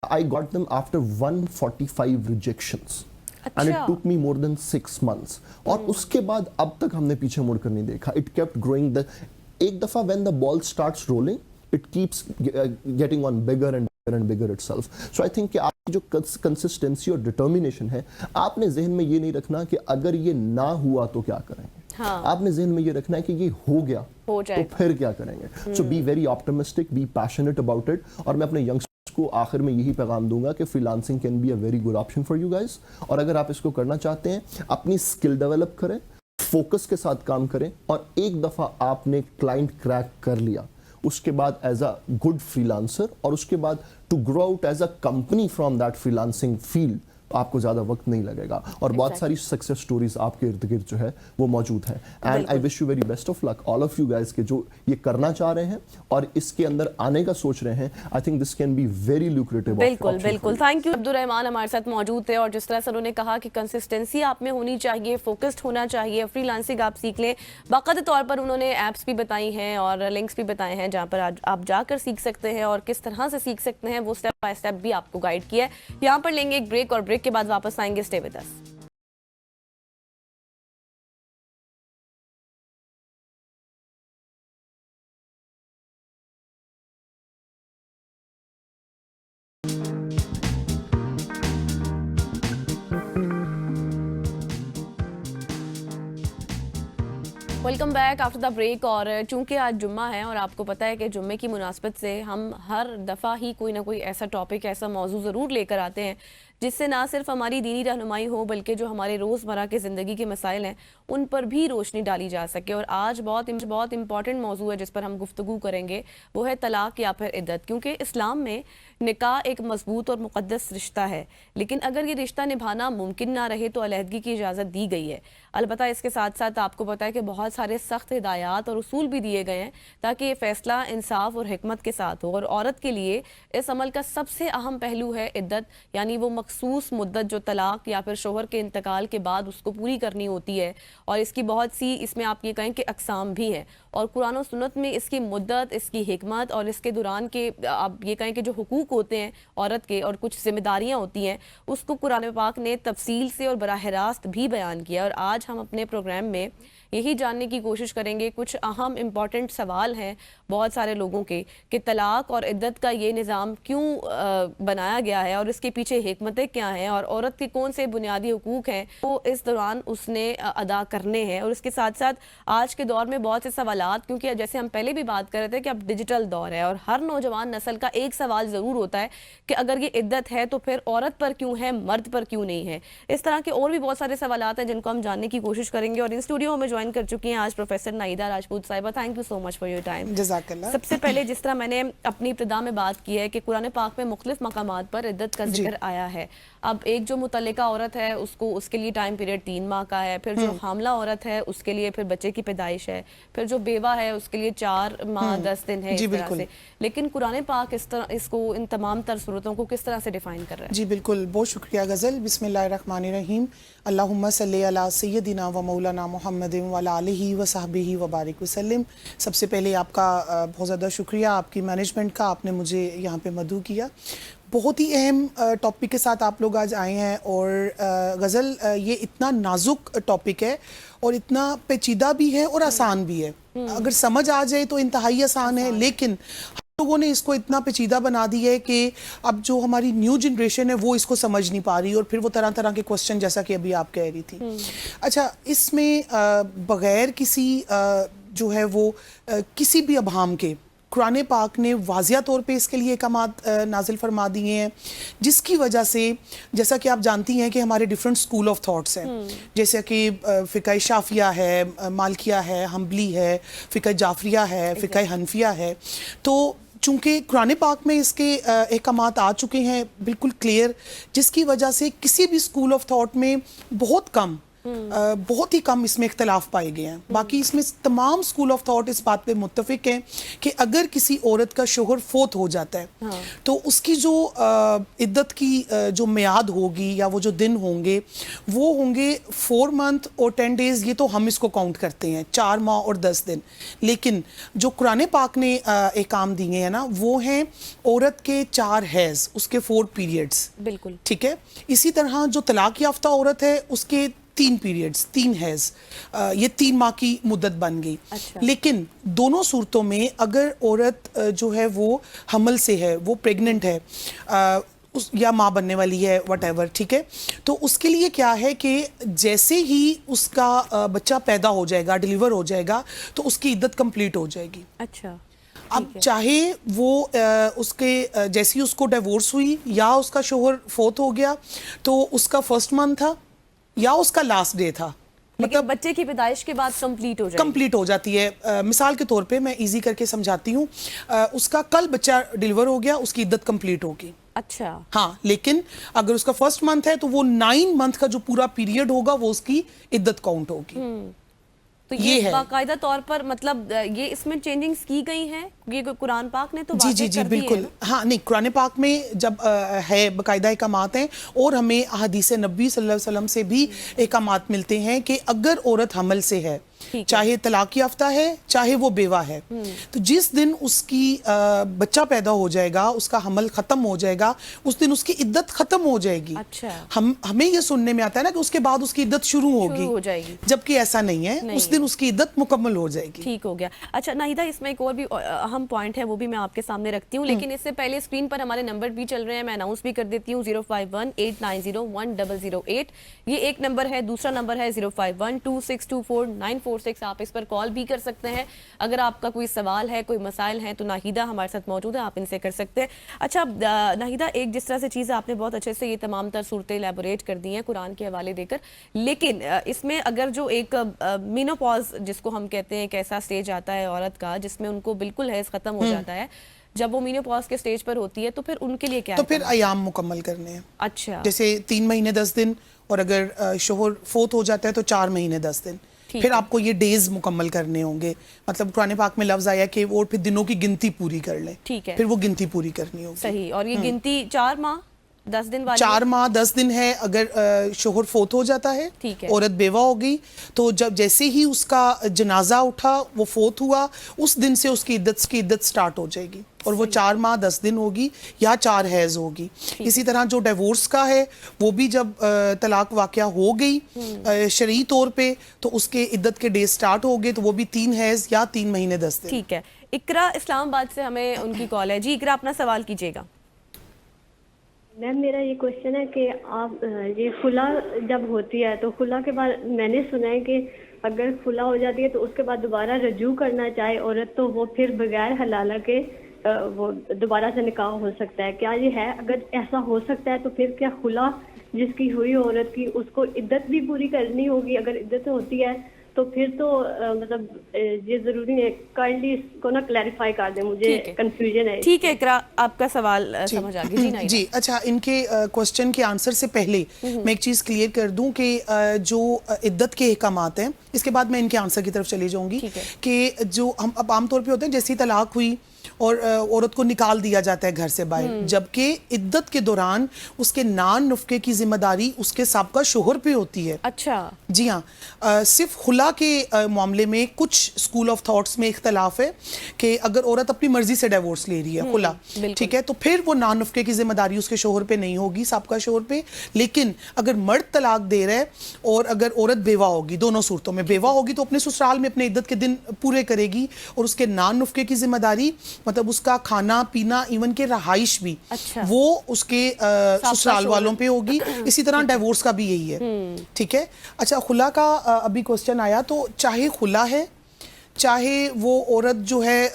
I got them after 145 rejections. And it took me more than 6 months. और उसके बाद अब तक हमने पीछे मुड़कर नहीं देखा. It kept growing. एक दफा when the ball starts rolling, it keeps getting on bigger and bigger and bigger itself. So I think कि आपकी जो consistency और determination है, आपने जहन में ये नहीं रखना कि अगर ये ना हुआ तो क्या करेंगे. हाँ. आपने जहन में ये रखना है कि ये हो गया तो फिर क्या करेंगे. So be very optimistic, be passionate about it. और मैं अपने youngsters को आखिर में यही पैगाम दूंगा कि freelancing can be a very good option for you guys. और अगर आप इसको करना चाहते हैं, अपनी स्किल डेवलप करें, फोकस के साथ काम करें, और एक दफ़ा आपने क्लाइंट क्रैक कर लिया, उसके बाद एज अ गुड फ्रीलांसर, और उसके बाद to grow out as a company from that freelancing field, आपको ज़्यादा वक्त नहीं लगेगा. और बहुत सारी सक्सेस स्टोरीज आपके इर्द गिर्द जो है वो मौजूद है. And I wish you very best of luck all of you guys के जो ये करना चाह रहे हैं और इसके अंदर आने का सोच रहे हैं. I think this can be very lucrative. बिल्कुल बिल्कुल. Thank you. अब्दुर्रहमान हमारे साथ मौजूद थे, और जिस तरह से उन्होंने कहा कि कंसिस्टेंसी आप में होनी चाहिए, फोकस्ड होना चाहिए, फ्रीलांसिंग आप सीख लें. बाकायदा तौर पर उन्होंने ऐप्स भी बताई हैं और लिंक्स भी बताए हैं जहाँ पर आप जाकर सीख सकते हैं, और किस तरह से सीख सकते हैं वो स्टेप बाय स्टेप भी आपको गाइड किया है. यहाँ पर लेंगे एक ब्रेक, और ब्रेक के बाद वापस आएंगे. Stay with us. Welcome back after the break. और चूंकि आज जुम्मा है और आपको पता है कि जुम्मे की मुनासबत से हम हर दफ़ा ही कोई ना कोई ऐसा टॉपिक, ऐसा मौजू ज़रूर लेकर आते हैं जिससे ना सिर्फ हमारी दीनी रहनुमाई हो, बल्कि जो हमारे रोज़मर्रा के ज़िंदगी के मसाइल हैं उन पर भी रोशनी डाली जा सके. और आज बहुत इंपॉर्टेंट मौजू है जिस पर हम गुफ्तगू करेंगे, वो है तलाक या फिर इद्दत. क्योंकि इस्लाम में निकाह एक मजबूत और मुक़द्दस रिश्ता है, लेकिन अगर ये रिश्ता निभाना मुमकिन ना रहे तो अलहदगी की इजाज़त दी गई है. अलबत्ता इसके साथ साथ आपको पता है कि बहुत सारे सख्त हिदायत और उसूल भी दिए गए हैं ताकि ये फ़ैसला इंसाफ और हिकमत के साथ हो. और औरत के लिए इस अमल का सबसे अहम पहलू है इद्दत, यानी वो मखसूस मुद्दत जो तलाक या फिर शोहर के इंतकाल के बाद उसको पूरी करनी होती है. और इसकी बहुत सी, इसमें आप ये कहें कि अक़साम भी हैं, और कुरान और सुन्नत में इसकी मुद्दत, इसकी हिकमत और इसके दौरान के आप ये कहें कि जो हुकूक होते हैं औरत के और कुछ जिम्मेदारियां होती हैं, उसको कुरान पाक ने तफसील से और बराह रास्त भी बयान किया. और आज हम अपने प्रोग्राम में यही जानने की कोशिश करेंगे, कुछ अहम इम्पॉर्टेंट सवाल हैं बहुत सारे लोगों के, कि तलाक और इद्दत का ये निज़ाम क्यों बनाया गया है और इसके पीछे हिकमतें क्या हैं, और औरत के कौन से बुनियादी हुकूक हैं वो इस दौरान उसने अदा करने हैं. और इसके साथ साथ आज के दौर में बहुत से सवालात, क्योंकि जैसे हम पहले भी बात कर रहे थे कि अब डिजिटल दौर है और हर नौजवान नस्ल का एक सवाल ज़रूर होता है कि अगर ये इद्दत है तो फिर औरत पर क्यों है, मर्द पर क्यों नहीं है. इस तरह के और भी बहुत सारे सवालात हैं जिनको हम जानने की कोशिश करेंगे. और इन स्टूडियो में ज्वाइन कर चुकी हैं आज प्रोफेसर नाहिदा राजपूत साहिबा. Thank you so much for your time. जज़ाकल्लाह. सबसे पहले जिस तरह मैंने अपनी इब्तिदा में बात की है कि कुरान पाक में मुख्तलिफ मकामात पर इद्दत का जिक्र आया है. अब एक जो मुतल्लिका औरत है उसके लिए टाइम पीरियड 3 माह का है, फिर जो हामला औरत है उसके लिए फिर बच्चे की पैदाइश है, फिर जो बेवा है उसके लिए 4 माह 10 दिन है, इस तरह से. लेकिन कुरान पाक इसको इन तमाम तर सूरतों को किस तरह से डिफाइन कर रहा है? जी बिल्कुल, बहुत शुक्रिया गज़ल. बिस्मिल्लाहिर्रहमानिर्रहीम. अल्लाहुम्मा सल्ली अला सय्यदिना व मौलाना मुहम्मदिन व अला आलिहि व सहबिहि व बारिक वसल्लम. सबसे पहले आपका बहुत ज़्यादा शुक्रिया, आपकी मैनेजमेंट का, आपने मुझे यहाँ पे मदऊ किया. बहुत ही अहम टॉपिक के साथ आप लोग आज आए हैं. और गज़ल, ये इतना नाजुक टॉपिक है और इतना पेचीदा भी है और आसान भी है. अगर समझ आ जाए तो इंतहाई आसान है, लेकिन लोगों ने इसको इतना पेचीदा बना दिया है कि अब जो हमारी न्यू जनरेशन है वो इसको समझ नहीं पा रही, और फिर वो तरह तरह के क्वेश्चन, जैसा कि अभी आप कह रही थी. अच्छा, इसमें बगैर किसी जो है वो किसी भी अभाम के कुरान पाक ने वाज़िया तौर पे इसके लिए अहकामात नाजिल फरमा दिए हैं, जिसकी वजह से, जैसा कि आप जानती हैं कि हमारे डिफरेंट स्कूल ऑफ थॉट्स हैं, जैसे कि फ़िक़्ह शाफ़िया है, मालिकिया है, हम्बली है, फ़िक़्ह जाफ़रिया है, फ़िक़्ह हनफिया है. तो चूँकि कुरान पाक में इसके अहकामात आ चुके हैं बिल्कुल क्लियर, जिसकी वजह से किसी भी स्कूल ऑफ थॉट में बहुत कम बहुत ही कम इसमें इख्तलाफ पाए गए हैं। बाकी इसमें तमाम स्कूल ऑफ थॉट इस बात पे मुत्तफिक हैं कि अगर किसी औरत का शोहर फोत हो जाता है तो उसकी जो इद्दत की जो मियाद होगी या वो जो दिन होंगे वो होंगे 4 मंथ और 10 डेज, ये तो हम इसको काउंट करते हैं 4 माह और 10 दिन। लेकिन जो कुरान पाक ने एक काम दिए हैं ना, वो हैं औरत के 4 हैज़, उसके 4 पीरियड्स। बिल्कुल ठीक है। इसी तरह जो तलाक याफ्ता औरत है उसके 3 पीरियड्स, 3 हैज़, ये 3 माह की मुद्दत बन गई। अच्छा। लेकिन दोनों सूरतों में अगर औरत जो है वो हमल से है, वो प्रेग्नेंट है या माँ बनने वाली है, व्हाटएवर, ठीक है, तो उसके लिए क्या है कि जैसे ही उसका बच्चा पैदा हो जाएगा, डिलीवर हो जाएगा, तो उसकी इद्दत कंप्लीट हो जाएगी। अच्छा। अब चाहे वो उसके जैसी उसको डिवोर्स हुई या उसका शोहर फोत हो गया तो उसका फर्स्ट मंथ था या उसका लास्ट डे था, मतलब बच्चे की पैदाइश के बाद कंप्लीट हो जाएगी। कंप्लीट हो जाती है। मिसाल के तौर पे मैं इजी करके समझाती हूँ, उसका कल बच्चा डिलीवर हो गया, उसकी इद्दत कंप्लीट होगी। अच्छा। हाँ, लेकिन अगर उसका फर्स्ट मंथ है तो वो 9 मंथ का जो पूरा पीरियड होगा वो उसकी इद्दत काउंट होगी। तो ये ये है। बाकायदा तौर पर मतलब ये इसमें चेंजिंग्स की गई हैं, ये कुरान पाक ने तो जी वाज़ेह जी जी कर दी है बिल्कुल। ना? हाँ, नहीं, कुरान पाक में जब है बाकायदा एहकामात हैं और हमें हदीस नबी सल्लल्लाहु अलैहि वसल्लम से भी एहकामात मिलते हैं कि अगर औरत हमल से है, चाहे तलाक याफ्ता है चाहे वो बेवा है, तो जिस दिन उसकी बच्चा पैदा हो जाएगा, उसका हमल खत्म हो जाएगा, उस दिन उसकी इद्दत खत्म हो जाएगी। अच्छा। हमें ये सुनने में आता है ना कि उसके बाद उसकी इद्दत शुरू शुरू होगी, हो जाएगी। जबकि ऐसा नहीं है, उस दिन उसकी इद्दत मुकम्मल हो जाएगी। ठीक हो गया। अच्छा नाहिदा, इसमें एक और भी अहम पॉइंट है, वो भी मैं आपके सामने रखती हूँ, लेकिन इससे पहले स्क्रीन पर हमारे नंबर भी चल रहे हैं, मैं अनाउंस भी कर देती हूँ। 051-890-1008 ये एक नंबर है, दूसरा नंबर है 051-2624-946। आप इस पर कॉल भी कर सकते हैं। अगर आपका कोई सवाल है, कोई मसाइल हैं, तो नाहिदा हमारे साथ मौजूद है, आप इनसे कर सकते हैं। अच्छा नाहिदा, एक जिस तरह से चीज़ आपने बहुत अच्छे से ये तमाम तर सूरतें एलैबोरेट कर दी हैं कुरान के हवाले देकर, लेकिन इसमें अगर जो एक मीनोपॉज जिसको हम कहते हैं, एक ऐसा स्टेज आता है औरत का जिसमें उनको बिल्कुल हैज़ खत्म हो जाता है, जब वो मीनोपॉज के स्टेज पर होती है तो फिर उनके लिए क्या तो फिर अयाम मुकम्मल करने हैं। अच्छा। जैसे 3 महीने 10 दिन, और अगर शोहर फोत हो जाता है तो 4 महीने 10 दिन। फिर आपको ये डेज मुकम्मल करने होंगे, मतलब कुरान पाक में लफ्ज आया कि वो फिर दिनों की गिनती पूरी कर लें। ठीक है। फिर वो गिनती पूरी करनी होगी। सही। और ये गिनती 4 माह 10 दिन वाली? 4 माह 10 दिन है अगर शोहर फोत हो जाता है, ठीक है। औरत बेवा हो गई, तो जब जैसे ही उसका जनाजा उठा, वो फोत हुआ, उस दिन से उसकी इद्दत स्टार्ट हो जाएगी, और वो 4 माह 10 दिन होगी या 4 हैज़ होगी। इसी तरह जो डिवोर्स का है वो भी जब तलाक वाक़या हो गई शरई तौर पे, तो उसके इद्दत के डे स्टार्ट हो गए, तो वो भी 3 हैज़ या 3 महीने 10 दिन। ठीक है। इकरा इस्लामाबाद से हमें उनकी कॉल है। जी इकरा, अपना सवाल कीजिएगा। मैम मेरा ये क्वेश्चन है कि आप ये खुला जब होती है तो खुला के बाद मैंने सुना है कि अगर खुला हो जाती है तो उसके बाद दोबारा रजू करना चाहे औरत तो वो फिर बगैर हलाला के वो दोबारा से निकाह हो सकता है, क्या ये है? अगर ऐसा हो सकता है तो फिर क्या खुला जिसकी हुई औरत की उसको इद्दत भी पूरी करनी होगी? अगर इद्दत होती है तो फिर तो मतलब ये जरूरी है, काइंडली इसको ना क्लैरिफाई कर दे, मुझे कंफ्यूजन है। ठीक है इकरा, आपका सवाल समझ आ गया। जी नहीं जी अच्छा, इनके क्वेश्चन के आंसर से पहले मैं एक चीज़ क्लियर कर दूं कि जो इद्दत के अहकामात हैं, इसके बाद मैं इनके आंसर की तरफ चली जाऊंगी कि जो हम अब आमतौर पे होते हैं, जैसी तलाक हुई और औरत को निकाल दिया जाता है घर से बाहर, जबकि इद्दत के दौरान उसके नान नुफ्के की जिम्मेदारी उसके साबका शोहर पे होती है। अच्छा। जी हाँ, सिर्फ खुला के मामले में कुछ स्कूल ऑफ थॉट्स में इख्तलाफ है कि अगर औरत अपनी मर्जी से डिवोर्स ले रही है, खुला, ठीक है, तो फिर वो नान नुफ्के की जिम्मेदारी उसके शोहर पे नहीं होगी, साबका शोहर पे। लेकिन अगर मर्द तलाक दे रहा है और अगर औरत बेवा होगी, दोनों सूरतों में बेवा होगी तो अपने ससुराल में अपने इद्दत के दिन पूरे करेगी, और उसके नान नुफ्के की जिम्मेदारी, मतलब उसका खाना पीना, इवन के रहाइश भी, वो उसके ससुराल वालों पे होगी। इसी तरह डिवोर्स का भी यही है, ठीक है। अच्छा, खुला का अभी क्वेश्चन आया, तो चाहे खुला है चाहे वो औरत जो है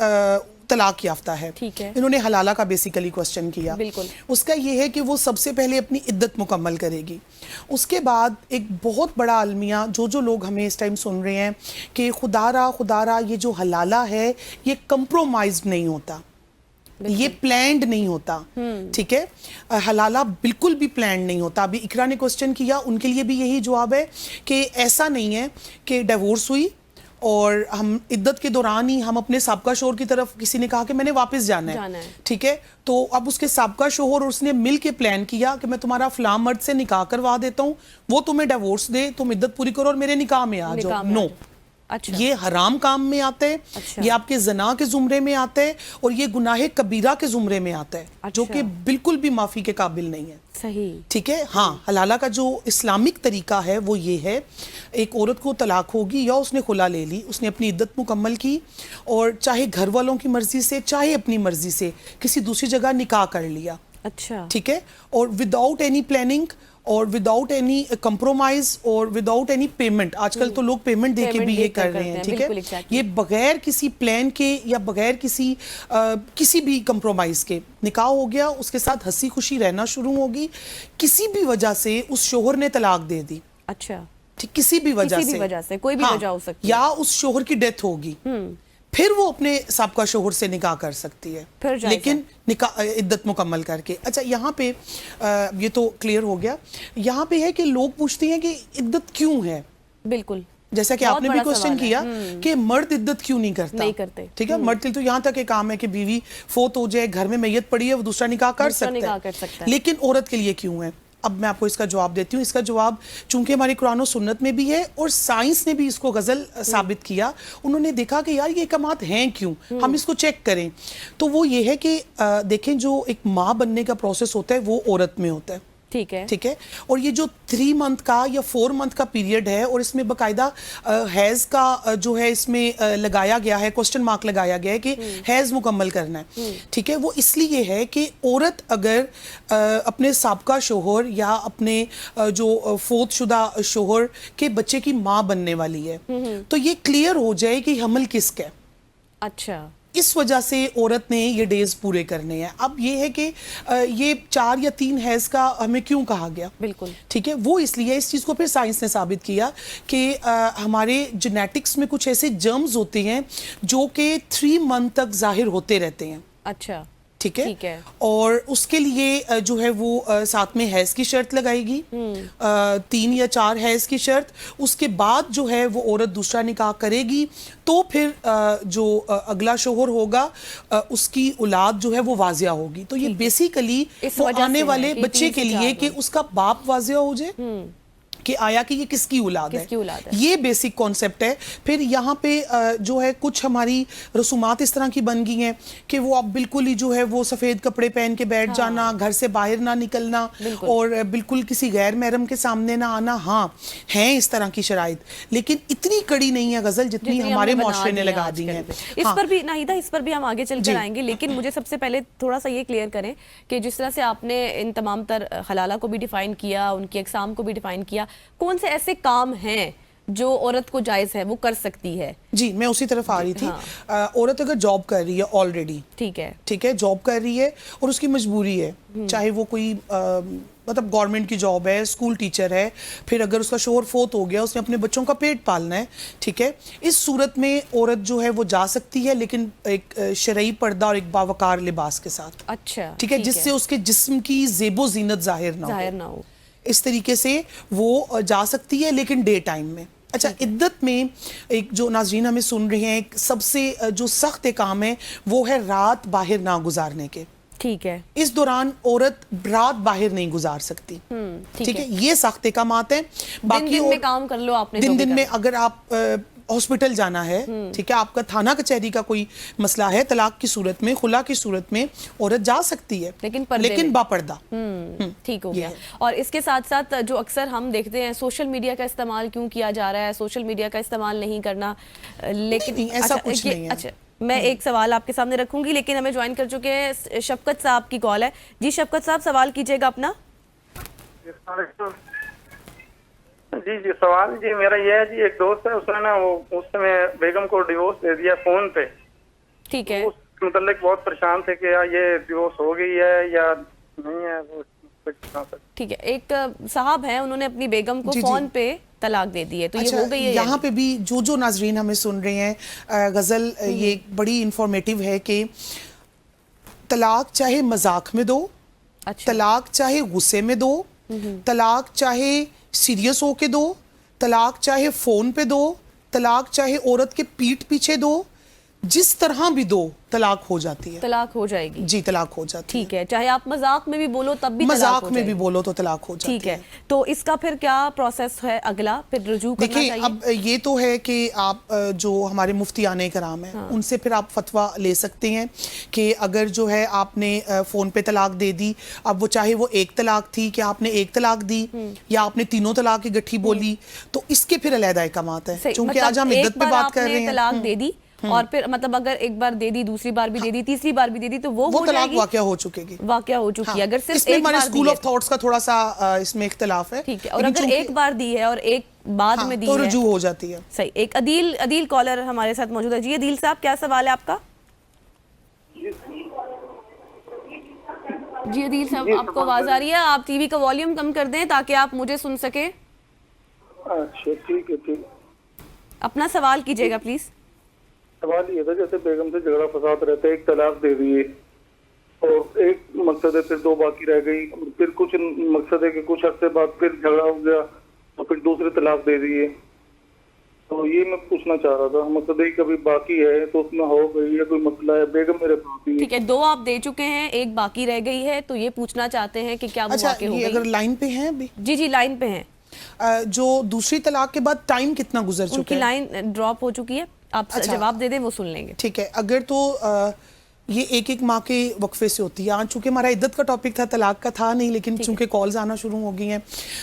तलाक याफ्ता है, ठीक है, इन्होंने हलाला का बेसिकली क्वेश्चन किया। बिल्कुल। उसका ये है कि वो सबसे पहले अपनी इद्दत मुकम्मल करेगी, उसके बाद एक बहुत बड़ा अलमिया जो लोग हमें इस टाइम सुन रहे हैं कि खुदारा ये जो हलाला है ये कंप्रोमाइज नहीं होता, یہ پلانڈ نہیں ہوتا, ٹھیک ہے. حلالہ بالکل بھی پلانڈ نہیں ہوتا. ابھی اقرا نے کوسچن کیا, ان کے لیے بھی یہی جواب ہے کہ ایسا نہیں ہے کہ ڈیورس ہوئی اور ہم عدت کے دوران ہی ہم اپنے سابقہ شوہر کی طرف, کسی نے کہا کہ میں نے واپس جانا ہے, ٹھیک ہے, تو اب اس کے سابقہ شوہر اور اس نے مل کے پلان کیا کہ میں تمہارا فلاں مرد سے نکاح کروا دیتا ہوں, وہ تمہیں ڈیورس دے, تم عدت پوری کرو اور میرے نکاح میں آ جاؤ. نو, یہ حرام کام میں آتا ہے, یہ آپ کے زنا کے زمرے میں آتا ہے, اور یہ گناہ کبیرہ کے زمرے میں آتا ہے, جو کہ بالکل بھی معافی کے قابل نہیں ہے. صحیح, ٹھیک ہے. ہاں, حلالہ کا جو اسلامک طریقہ ہے وہ یہ ہے, ایک عورت کو طلاق ہوگی یا اس نے خلا لے لی, اس نے اپنی عدت مکمل کی اور چاہے گھر والوں کی مرضی سے چاہے اپنی مرضی سے کسی دوسری جگہ نکاح کر لیا, اچھا, ٹھیک ہے, اور وداؤٹ اینی پلاننگ اور وداؤٹ اینی کمپرومائز اور وداؤٹ اینی پیمنٹ. آج کل تو لوگ پیمنٹ دے کے بھی یہ کر رہے ہیں, ٹھیک ہے. یہ بغیر کسی پلان کے یا بغیر کسی بھی کمپرومائز کے نکاح ہو گیا, اس کے ساتھ ہنسی خوشی رہنا شروع ہوگی. کسی بھی وجہ سے اس شوہر نے طلاق دے دی, اچھا, کسی بھی وجہ سے, کوئی بھی وجہ ہو سکتی, یا اس شوہر کی ڈیتھ ہوگی, پھر وہ اپنے سابقہ شوہر سے نکاح کر سکتی ہے, لیکن نکاح عدت مکمل کر کے. اچھا, یہاں پہ یہ تو کلیئر ہو گیا. یہاں پہ ہے کہ لوگ پوچھتے ہیں کہ عدت کیوں ہے. بالکل, جیسا کہ آپ نے بھی کوسچن کیا کہ مرد عدت کیوں نہیں کرتے, ٹھیک ہے. مرد تو یہاں تک ایک کام ہے کہ بیوی فوت ہو جائے, گھر میں میت پڑی ہے, وہ دوسرا نکاح کر سکتا ہے, لیکن عورت کے لیے کیوں ہے. اب میں آپ کو اس کا جواب دیتی ہوں. اس کا جواب چونکہ ہماری قرآن و سنت میں بھی ہے اور سائنس نے بھی اس کو غزل ثابت کیا. انہوں نے دیکھا کہ یار یہ احکامات ہیں کیوں, ہم اس کو چیک کریں. تو وہ یہ ہے کہ دیکھیں, جو ایک ماں بننے کا پروسیس ہوتا ہے وہ عورت میں ہوتا ہے, ٹھیک ہے, اور یہ جو 3 منتھ کا یا 4 منتھ کا پیریڈ ہے, اور اس میں باقاعدہ حیض کا جو ہے اس میں لگایا گیا ہے, کوسچن مارک لگایا گیا ہے کہ حیض مکمل کرنا ہے, ٹھیک ہے. وہ اس لیے ہے کہ عورت اگر اپنے سابقہ شوہر یا اپنے جو فوت شدہ شوہر کے بچے کی ماں بننے والی ہے, تو یہ کلیئر ہو جائے کہ حمل کس کا ہے. اچھا, اس وجہ سے عورت نے یہ ڈیز پورے کرنے ہیں. اب یہ ہے کہ یہ 4 یا 3 حیض کا ہمیں کیوں کہا گیا, بالکل, ٹھیک ہے. وہ اس لیے, اس چیز کو پھر سائنس نے ثابت کیا کہ ہمارے جینیٹکس میں کچھ ایسے جرمز ہوتے ہیں جو کہ 3 منتھ تک ظاہر ہوتے رہتے ہیں. اچھا, ٹھیک ہے, اور اس کے لیے جو ہے وہ ساتھ میں حیض کی شرط لگائے گی, 3 یا 4 حیض کی شرط. اس کے بعد جو ہے وہ عورت دوسرا نکاح کرے گی, تو پھر جو اگلا شوہر ہوگا اس کی اولاد جو ہے وہ واضح ہوگی. تو یہ بیسیکلی آنے والے بچے کے لیے کہ اس کا باپ واضح ہو جائے کہ آیا کہ یہ کس کی اولاد ہے. یہ بیسک کانسیپٹ ہے. پھر یہاں پہ جو ہے کچھ ہماری رسومات اس طرح کی بن گئی ہیں کہ وہ اب بالکل ہی جو ہے وہ سفید کپڑے پہن کے بیٹھ جانا, گھر سے باہر نہ نکلنا, اور بالکل کسی غیر محرم کے سامنے نہ آنا. ہاں, ہیں اس طرح کی شرائط, لیکن اتنی کڑی نہیں ہے غزل جتنی ہمارے معاشرے نے لگا دی ہیں. اس پر بھی ناہیدہ, اس پر بھی ہم آگے چل کر آئیں گے, لیکن مجھے سب سے پہلے تھوڑا سا یہ کلیئر کریں کہ جس طرح سے آپ نے ان تمام تر حلالہ کو بھی ڈیفائن کیا, ان کی اقسام کو بھی ڈیفائن کیا, کون سے ایسے کام ہیں جو عورت کو جائز ہے, وہ کر سکتی ہے؟ جی, میں اسی طرف آ رہی تھی. عورت اگر جاب کر رہی ہے آلریڈی, ٹھیک ہے, جاب کر رہی ہے اور اس کی مجبوری ہے, چاہے وہ کوئی مطلب گورنمنٹ کی جاب ہے, اسکول ٹیچر ہے, پھر اگر اس کا شوہر فوت ہو گیا, اس نے اپنے بچوں کا پیٹ پالنا ہے, ٹھیک ہے, اس صورت میں عورت جو ہے وہ جا سکتی ہے, لیکن ایک شرعی پردہ اور ایک باوقار لباس کے ساتھ. اچھا, ٹھیک ہے, جس سے اس کے جسم کی زیب و زینت ظاہر نہ ہو. اس طریقے سے وہ جا سکتی ہے, لیکن ڈے ٹائم میں. اچھا, عدت میں ایک جو ناظرین ہمیں سن رہے ہیں, ایک سب سے جو سخت کام ہے وہ ہے رات باہر نہ گزارنے کے. ٹھیک ہے, اس دوران عورت رات باہر نہیں گزار سکتی. ٹھیک ہے, یہ سخت احکامات ہیں. باقی دن میں کام کر لو آپ نے, دن میں اگر آپ ہاسپٹل جانا ہے, ٹھیک ہے, آپ کا تھانہ کچہری کا کوئی مسئلہ ہے, طلاق کی صورت میں, خلا کی صورت میں عورت جا سکتی ہے, لیکن با پردہ. ٹھیک ہو گیا. اور اس کے ساتھ ساتھ جو اکثر ہم دیکھتے ہیں, سوشل میڈیا کا استعمال کیوں کیا جا رہا ہے, سوشل میڈیا کا استعمال نہیں کرنا, لیکن ایسا کچھ نہیں ہے. اچھا, میں ایک سوال آپ کے سامنے رکھوں گی, لیکن ہمیں جوائن کر چکے ہیں شفقت صاحب کی کال ہے. جی شفقت صاحب, سوال کیجئے گا اپنا. جی سوال جی میرا یہ ہے جی, ایک دوست ہے, اس نے نا وہ اس میں بیگم کو ڈیورس دے دیا فون پہ. ٹھیک ہے, اس کے متعلق بہت پریشان تھے کہ یہ ڈیورس ہو گئی ہے یا نہیں ہے. ٹھیک ہے, ایک صاحب ہیں, انہوں نے اپنی بیگم کو فون پہ طلاق دے دی ہے, تو یہ ہو گئی ہے. یہاں پہ بھی جو ناظرین ہمیں سن رہے ہیں, غزل یہ بڑی انفارمیٹیو ہے کہ طلاق چاہے مذاق میں دو، اچھا طلاق چاہے غصے میں دو، طلاق چاہے سیریس ہو کے دو، طلاق چاہے فون پہ دو، طلاق چاہے عورت کے پیٹھ پیچھے دو، جس طرح بھی دو طلاق ہو جاتی ہے، طلاق ہو جائے گی. جی طلاق ہو جاتی ہے. ٹھیک ہے، چاہے آپ مذاق میں بھی بولو تب بھی طلاق ہو مذاق میں جائے بھی گی. بولو تو طلاق ہو جاتی ٹھیک ہے، تو اس کا پھر کیا پروسیس ہے اگلا؟ پھر رجوع کرنا دیکھیں چاہیے؟ اب یہ تو ہے کہ آپ جو ہمارے مفتیان کرام ہیں ان سے پھر آپ فتویٰ لے سکتے ہیں کہ اگر جو ہے آپ نے فون پہ طلاق دے دی، اب وہ چاہے وہ ایک طلاق تھی کہ آپ نے ایک طلاق دی یا آپ نے تینوں طلاق کی گٹھی بولی، تو اس کے پھر علیحدہ احکامات ہیں. چونکہ آج ہم عدت پہ بات کر رہے ہیں. طلاق دے دی اور پھر مطلب اگر ایک بار دے دی، دوسری بار بھی دے دی، تیسری بار بھی دے دی، تو وہ طلاق واقع ہو چکے گی. واقع ہو چکی ہے. اگر اس صرف میں ایک ہمارے بار اسکول دی آف تھاٹس کا تھوڑا سا اس میں اختلاف ہے. ٹھیک ہے، اور اگر ایک بار دی ہے اور ایک بعد میں دی تو ہے رجوع ہو جاتی ہے. صحیح. ایک عدیل کالر ہمارے ساتھ موجود ہے. جی عدیل صاحب، کیا سوال ہے آپ کا؟ جی عدیل صاحب، آپ کو آواز آ رہی ہے؟ آپ ٹی وی کا والیوم کم کر دیں تاکہ آپ مجھے سن سکیں. اچھا ٹھیک ہے ٹھیک. اپنا سوال کیجیے گا پلیز. سوال یہ تھا جیسے بیگم سے جھگڑا فساد رہتا ہے، ایک طلاق دے دیے اور ایک مقصد ہے، پھر دو باقی رہ گئی، پھر کچھ مقصد ہے کہ کچھ عرصے بعد پھر جھگڑا ہو گیا تو پھر دوسری طلاق دے دیے. تو یہ میں پوچھنا چاہ رہا تھا، مقصد ہے کبھی باقی ہے تو اس میں ہو گئی یا کوئی مسئلہ ہے، بیگم میرے پاس ہی ہے. ٹھیک ہے، دو آپ دے چکے ہیں، ایک باقی رہ گئی ہے، تو یہ پوچھنا چاہتے ہیں کہ کیا وہ اچھا واقع ہو یہ گئی؟ اگر لائن پہ ہیں ابھی؟ جی جی لائن پہ ہیں. جو دوسری طلاق کے بعد ٹائم کتنا گزر ان چکا کی ہے؟ لائن ڈراپ ہو چکی ہے، آپ جواب دے دیں، وہ سن لیں گے. ٹھیک ہے، اگر تو یہ ایک ماہ کے وقفے سے ہوتی ہے. چونکہ ہمارا عدت کا ٹاپک تھا، طلاق کا تھا نہیں، لیکن چونکہ کالز آنا شروع ہو گئی ہیں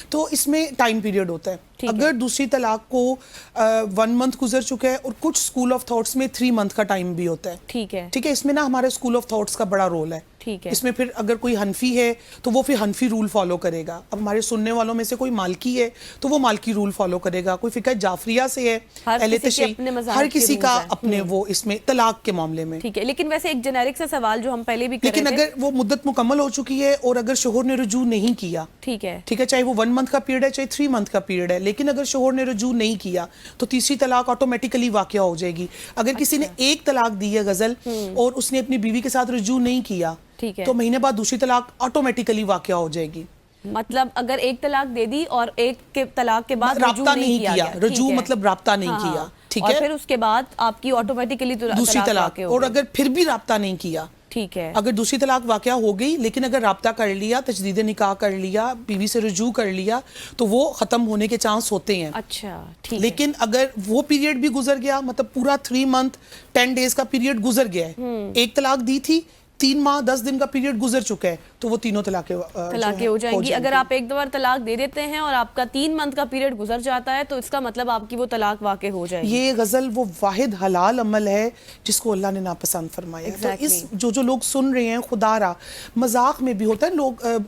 تو اس میں ٹائم پیریڈ ہوتا ہے. اگر دوسری طلاق کو 1 منتھ گزر چکا ہے، اور کچھ اسکول آف تھاٹس میں 3 منتھ کا ٹائم بھی ہوتا ہے. ٹھیک ہے ٹھیک ہے، اس میں نا ہمارے اسکول آف تھاٹس کا بڑا رول ہے. ٹھیک ہے، اس میں پھر اگر کوئی حنفی ہے تو وہ پھر حنفی رول فالو کرے گا. اب ہمارے سننے والوں میں سے کوئی مالکی ہے تو وہ مالکی رول فالو کرے گا. کوئی فقہ جعفریہ سے ہے، اہل تشیع، ہر کسی کا اپنے وہ اس میں طلاق کے معاملے میں. ٹھیک ہے، لیکن ویسے ایک جنیرک سے سوال جو ہم پہلے بھی کر رہے لیکن تھے، اگر وہ مدت مکمل ہو چکی ہے اور اگر شوہر نے رجوع نہیں کیا، ٹھیک ہے ٹھیک ہے، چاہے وہ 1 منتھ کا پیریڈ ہے چاہے 3 منتھ کا پیریڈ ہے، لیکن اگر شوہر نے رجوع نہیں کیا تو تیسری طلاق آٹومیٹیکلی واقع ہو جائے گی. اگر کسی نے ایک طلاق دی ہے غزل اور اس نے اپنی بیوی کے ساتھ رجوع نہیں کیا ٹھیک ہے، تو مہینے بعد دوسری طلاق آٹومیٹیکلی واقع ہو جائے گی. مطلب اگر ایک طلاق دے دی اور ایک کے طلاق کے بعد رابطہ نہیں کیا، رجوع مطلب رابطہ نہیں کیا، ٹھیک ہے، اور پھر اس کے بعد آپ کی آٹومیٹیکلی دوسری طلاق. اور اگر پھر بھی رابطہ نہیں کیا، ٹھیک ہے، اگر دوسری طلاق واقع ہو گئی لیکن اگر رابطہ کر لیا، تجدید نکاح کر لیا، بیوی سے رجوع کر لیا، تو وہ ختم ہونے کے چانس ہوتے ہیں. اچھا ٹھیک ہے، لیکن اگر وہ پیریڈ بھی گزر گیا، مطلب پورا 3 منتھ 10 ڈیز کا پیریڈ گزر گیا ہے، ایک طلاق دی تھی، 3 ماہ 10 دن کا پیریڈ گزر چکا ہے، تو وہ تینوں طلاقیں ہو جائیں گی. اگر آپ ایک دو بار طلاق دے دیتے ہیں اور آپ کا 3 منتھ کا پیریڈ گزر جاتا ہے تو اس کا مطلب آپ کی وہ طلاق واقع ہو جائے گی. یہ غزل وہ واحد حلال عمل ہے جس کو اللہ نے ناپسند فرمایا ہے. تو اس جو لوگ سن رہے ہیں، خدا را مذاق میں بھی ہوتا ہے،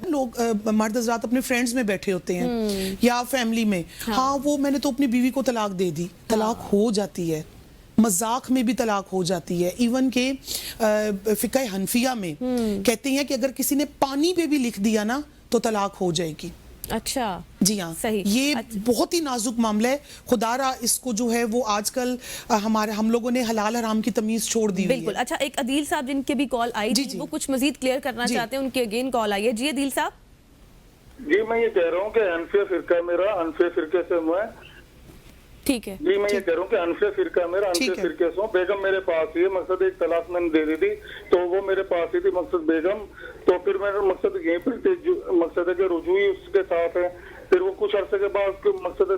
لوگ مرد حضرات اپنے فرینڈز میں بیٹھے ہوتے ہیں یا فیملی میں، ہاں وہ میں نے تو اپنی بیوی کو طلاق دے دی، طلاق ہو جاتی ہے، مذاق میں بھی طلاق ہو جاتی ہے. ایون کہ فقہ حنفیہ میں کہتے ہیں کہ اگر کسی نے پانی پہ بھی لکھ دیا نا تو طلاق ہو جائے گی. اچھا جی ہاں، صحیح. یہ بہت ہی نازک معاملہ ہے. خدا را اس کو جو ہے وہ آج کل ہم لوگوں نے حلال حرام کی تمیز چھوڑ دی ہوئی ہے. بالکل. اچھا ایک عدیل صاحب جن کے بھی کال آئی تھی، وہ کچھ مزید کلیئر کرنا چاہتے ہیں، ان کی اگین کال آئی ہے. جی عدیل صاحب. جی میں یہ کہہ رہا ہوں کہ حنفیہ فرقہ میرا حنفیہ فرقے سے میں، ٹھیک ہے، جی میں یہ کہہ رہا ہوں کہ حنفیہ فرقہ میرا حنفیہ فرقے سے ہوں. بیگم میرے پاس ہی ہے، مقصد ایک طلاق میں نے دے دی تھی تو وہ میرے پاس ہی تھی، مقصد بیگم. تو پھر میرا مقصد یہیں پر مقصد ہے کہ رجوع ہی اس کے ساتھ ہے. پھر وہ کچھ عرصے کے بعد مقصد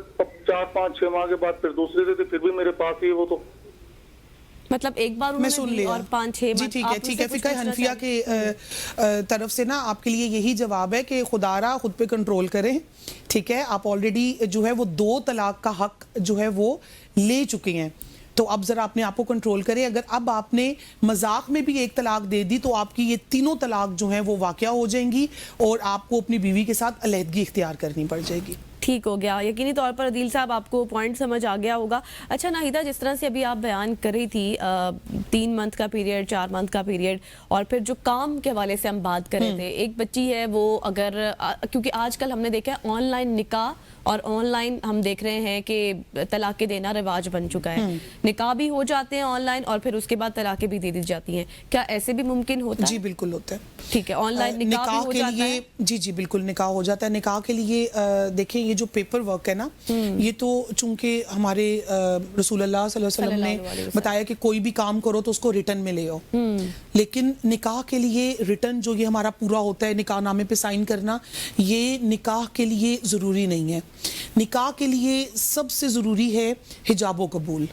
4 5 6 ماہ کے بعد پھر دوسری دے دی، پھر بھی میرے پاس ہی ہے وہ. تو مطلب ایک بار میں سن لیا اور 5 6 جی ٹھیک ہے. فقہ حنفیہ کے طرف سے نا آپ کے لیے یہی جواب ہے کہ خدا را خود پہ کنٹرول کریں. ٹھیک ہے، آپ آلریڈی جو ہے وہ 2 طلاق کا حق جو ہے وہ لے چکے ہیں، تو اب ذرا اپنے آپ کو کنٹرول کریں. اگر اب آپ نے مذاق میں بھی ایک طلاق دے دی تو آپ کی یہ تینوں طلاق جو ہیں وہ واقع ہو جائیں گی اور آپ کو اپنی بیوی کے ساتھ علیحدگی اختیار کرنی پڑ جائے گی. ٹھیک ہو گیا. یقینی طور پر عدیل صاحب آپ کو پوائنٹ سمجھ آ گیا ہوگا. اچھا ناہیدہ، جس طرح سے ابھی آپ بیان کر رہی تھی 3 منتھ کا پیریڈ، 4 منتھ کا پیریڈ، اور پھر جو کام کے حوالے سے ہم بات کر رہے تھے، ایک بچی ہے وہ اگر کیونکہ آج کل ہم نے دیکھا ہے آن لائن نکاح اور آن لائن ہم دیکھ رہے ہیں کہ طلاقیں دینا رواج بن چکا ہے, نکاح بھی ہو جاتے ہیں آن لائن اور پھر اس کے بعد طلاقیں بھی دے دی جاتی ہیں, کیا ایسے بھی ممکن ہوتا ہے؟ جی بالکل ہوتا ہے. ٹھیک ہے, آن لائن نکاح بھی ہو کے جاتا لیے ہے؟ جی بالکل نکاح ہو جاتا ہے. نکاح کے لیے دیکھیں یہ جو پیپر ورک ہے نا, یہ تو چونکہ ہمارے رسول اللہ صلی اللہ علیہ وسلم نے بتایا کہ کوئی بھی کام کرو تو اس کو ریٹن میں لے آؤ, لیکن نکاح کے لیے ریٹن جو یہ ہمارا پورا ہوتا ہے نکاح نامے پہ سائن کرنا, یہ نکاح کے لیے ضروری نہیں ہے. نکاح کے لیے سب سے ضروری ہے حجاب و قبول,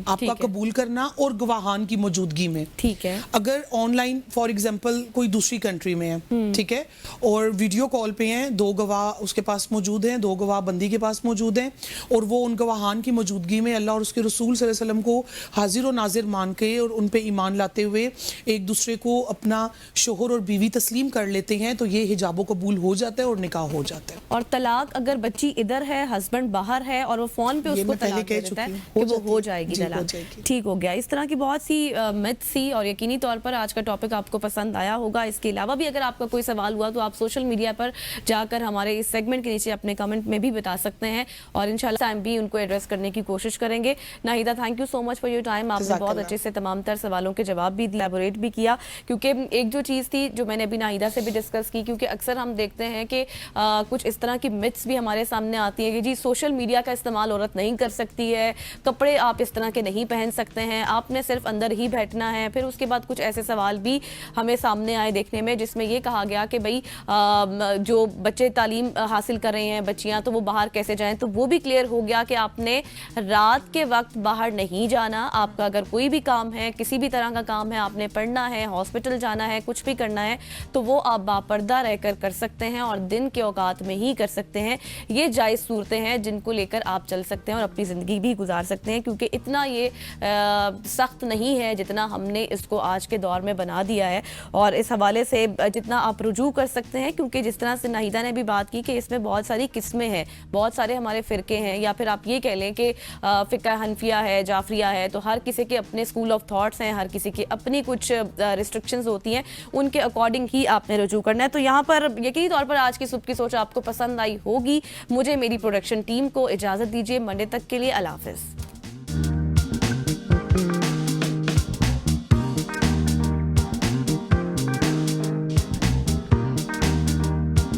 آپ کا قبول کرنا اور گواہان کی موجودگی میں. ٹھیک ہے, اگر آن لائن فار ایگزامپل کوئی دوسری کنٹری میں ہے, ٹھیک ہے, اور ویڈیو کال پہ ہیں, 2 گواہ اس کے پاس موجود ہیں, 2 گواہ بندی کے پاس موجود ہیں, اور وہ ان گواہان کی موجودگی میں اللہ اور اس کے رسول صلی اللہ علیہ وسلم کو حاضر و ناظر مان کے اور ان پہ ایمان لاتے ہوئے ایک دوسرے کو اپنا شوہر اور بیوی تسلیم کر لیتے ہیں, تو یہ حجاب و قبول ہو جاتا ہے اور نکاح ہو جاتا ہے. اور طلاق اگر بچی ادھر ہے, ہسبینڈ باہر ہے اور وہ فون پہ اس کو طلاق دے دیتا ہے کہ وہ ہو جائے گی طلاق, ٹھیک ہو گیا. اس طرح کی بہت سی مت سی, اور یقینی طور پر آج کا ٹاپک آپ کو پسند آیا ہوگا. اس کے علاوہ بھی اگر آپ کا کوئی سوال ہوا تو آپ سوشل میڈیا پر جا کر ہمارے اس سیگمنٹ کے نیچے اپنے کمنٹ میں بھی بتا سکتے ہیں, اور انشاءاللہ ٹائم بھی ان کو ایڈریس کرنے کی کوشش کریں گے. Nahida thank you so much for your time, آپ نے بہت اچھے سے تمام تر سوالوں کے جواب بھی ایلیبوریٹ بھی کیا, کیونکہ ایک جو چیز تھی جو میں نے ابھی ناہیدہ سے بھی ڈسکس کی, کیونکہ اکثر ہم دیکھتے ہیں کہ کچھ اس طرح کی متس بھی ہمارے سامنے آتی ہیں کہ جی سوشل میڈیا کا استعمال عورت نہیں کر سکتی ہے, کپڑے آپ اس طرح کے نہیں پہن سکتے ہیں, آپ نے صرف اندر ہی بیٹھنا ہے. پھر اس کے بعد کچھ ایسے سوال بھی ہمیں سامنے آئے دیکھنے میں جس میں یہ کہا گیا کہ بھئی جو بچے تعلیم حاصل کر رہے ہیں بچیاں, تو وہ باہر کیسے جائیں. تو وہ بھی کلیئر ہو گیا کہ آپ نے رات کے وقت باہر نہیں جانا. آپ کا اگر کوئی بھی کام ہے, کسی بھی طرح کا کام ہے, آپ نے پڑھنا ہے, ہاسپٹل جانا ہے, کچھ بھی کرنا ہے, تو وہ آپ باپردہ رہ کر سکتے ہیں اور دن کے اوقات میں ہی کر سکتے ہیں. یہ جائز صورتیں ہیں جن کو لے کر آپ چل سکتے ہیں اور اپنی زندگی بھی گزار سکتے ہیں, کیونکہ اتنا یہ سخت نہیں ہے جتنا ہم نے اس کو آج کے دور میں بنا دیا ہے. اور اس حوالے سے جتنا آپ رجوع کر سکتے ہیں, کیونکہ جس طرح سے ناہیدہ نے بھی بات کی کہ اس میں بہت ساری قسمیں ہیں, بہت سارے ہمارے فرقے ہیں, یا پھر آپ یہ کہہ لیں کہ فقہ حنفیہ ہے, جعفریہ ہے, تو ہر کسی کے اپنے اسکول آف تھاٹس ہیں, ہر کسی کی اپنی کچھ ریسٹرکشنز ہوتی ہیں, ان کے اکارڈنگ ہی آپ نے رجوع کرنا ہے. تو یہاں پر یقینی طور پر آج کی صبح کی سوچ آپ کو پسند آئی ہوگی. مجھے میری پروڈکشن ٹیم کو اجازت دیجیے, منڈے تک کے لیے اللہ حافظ.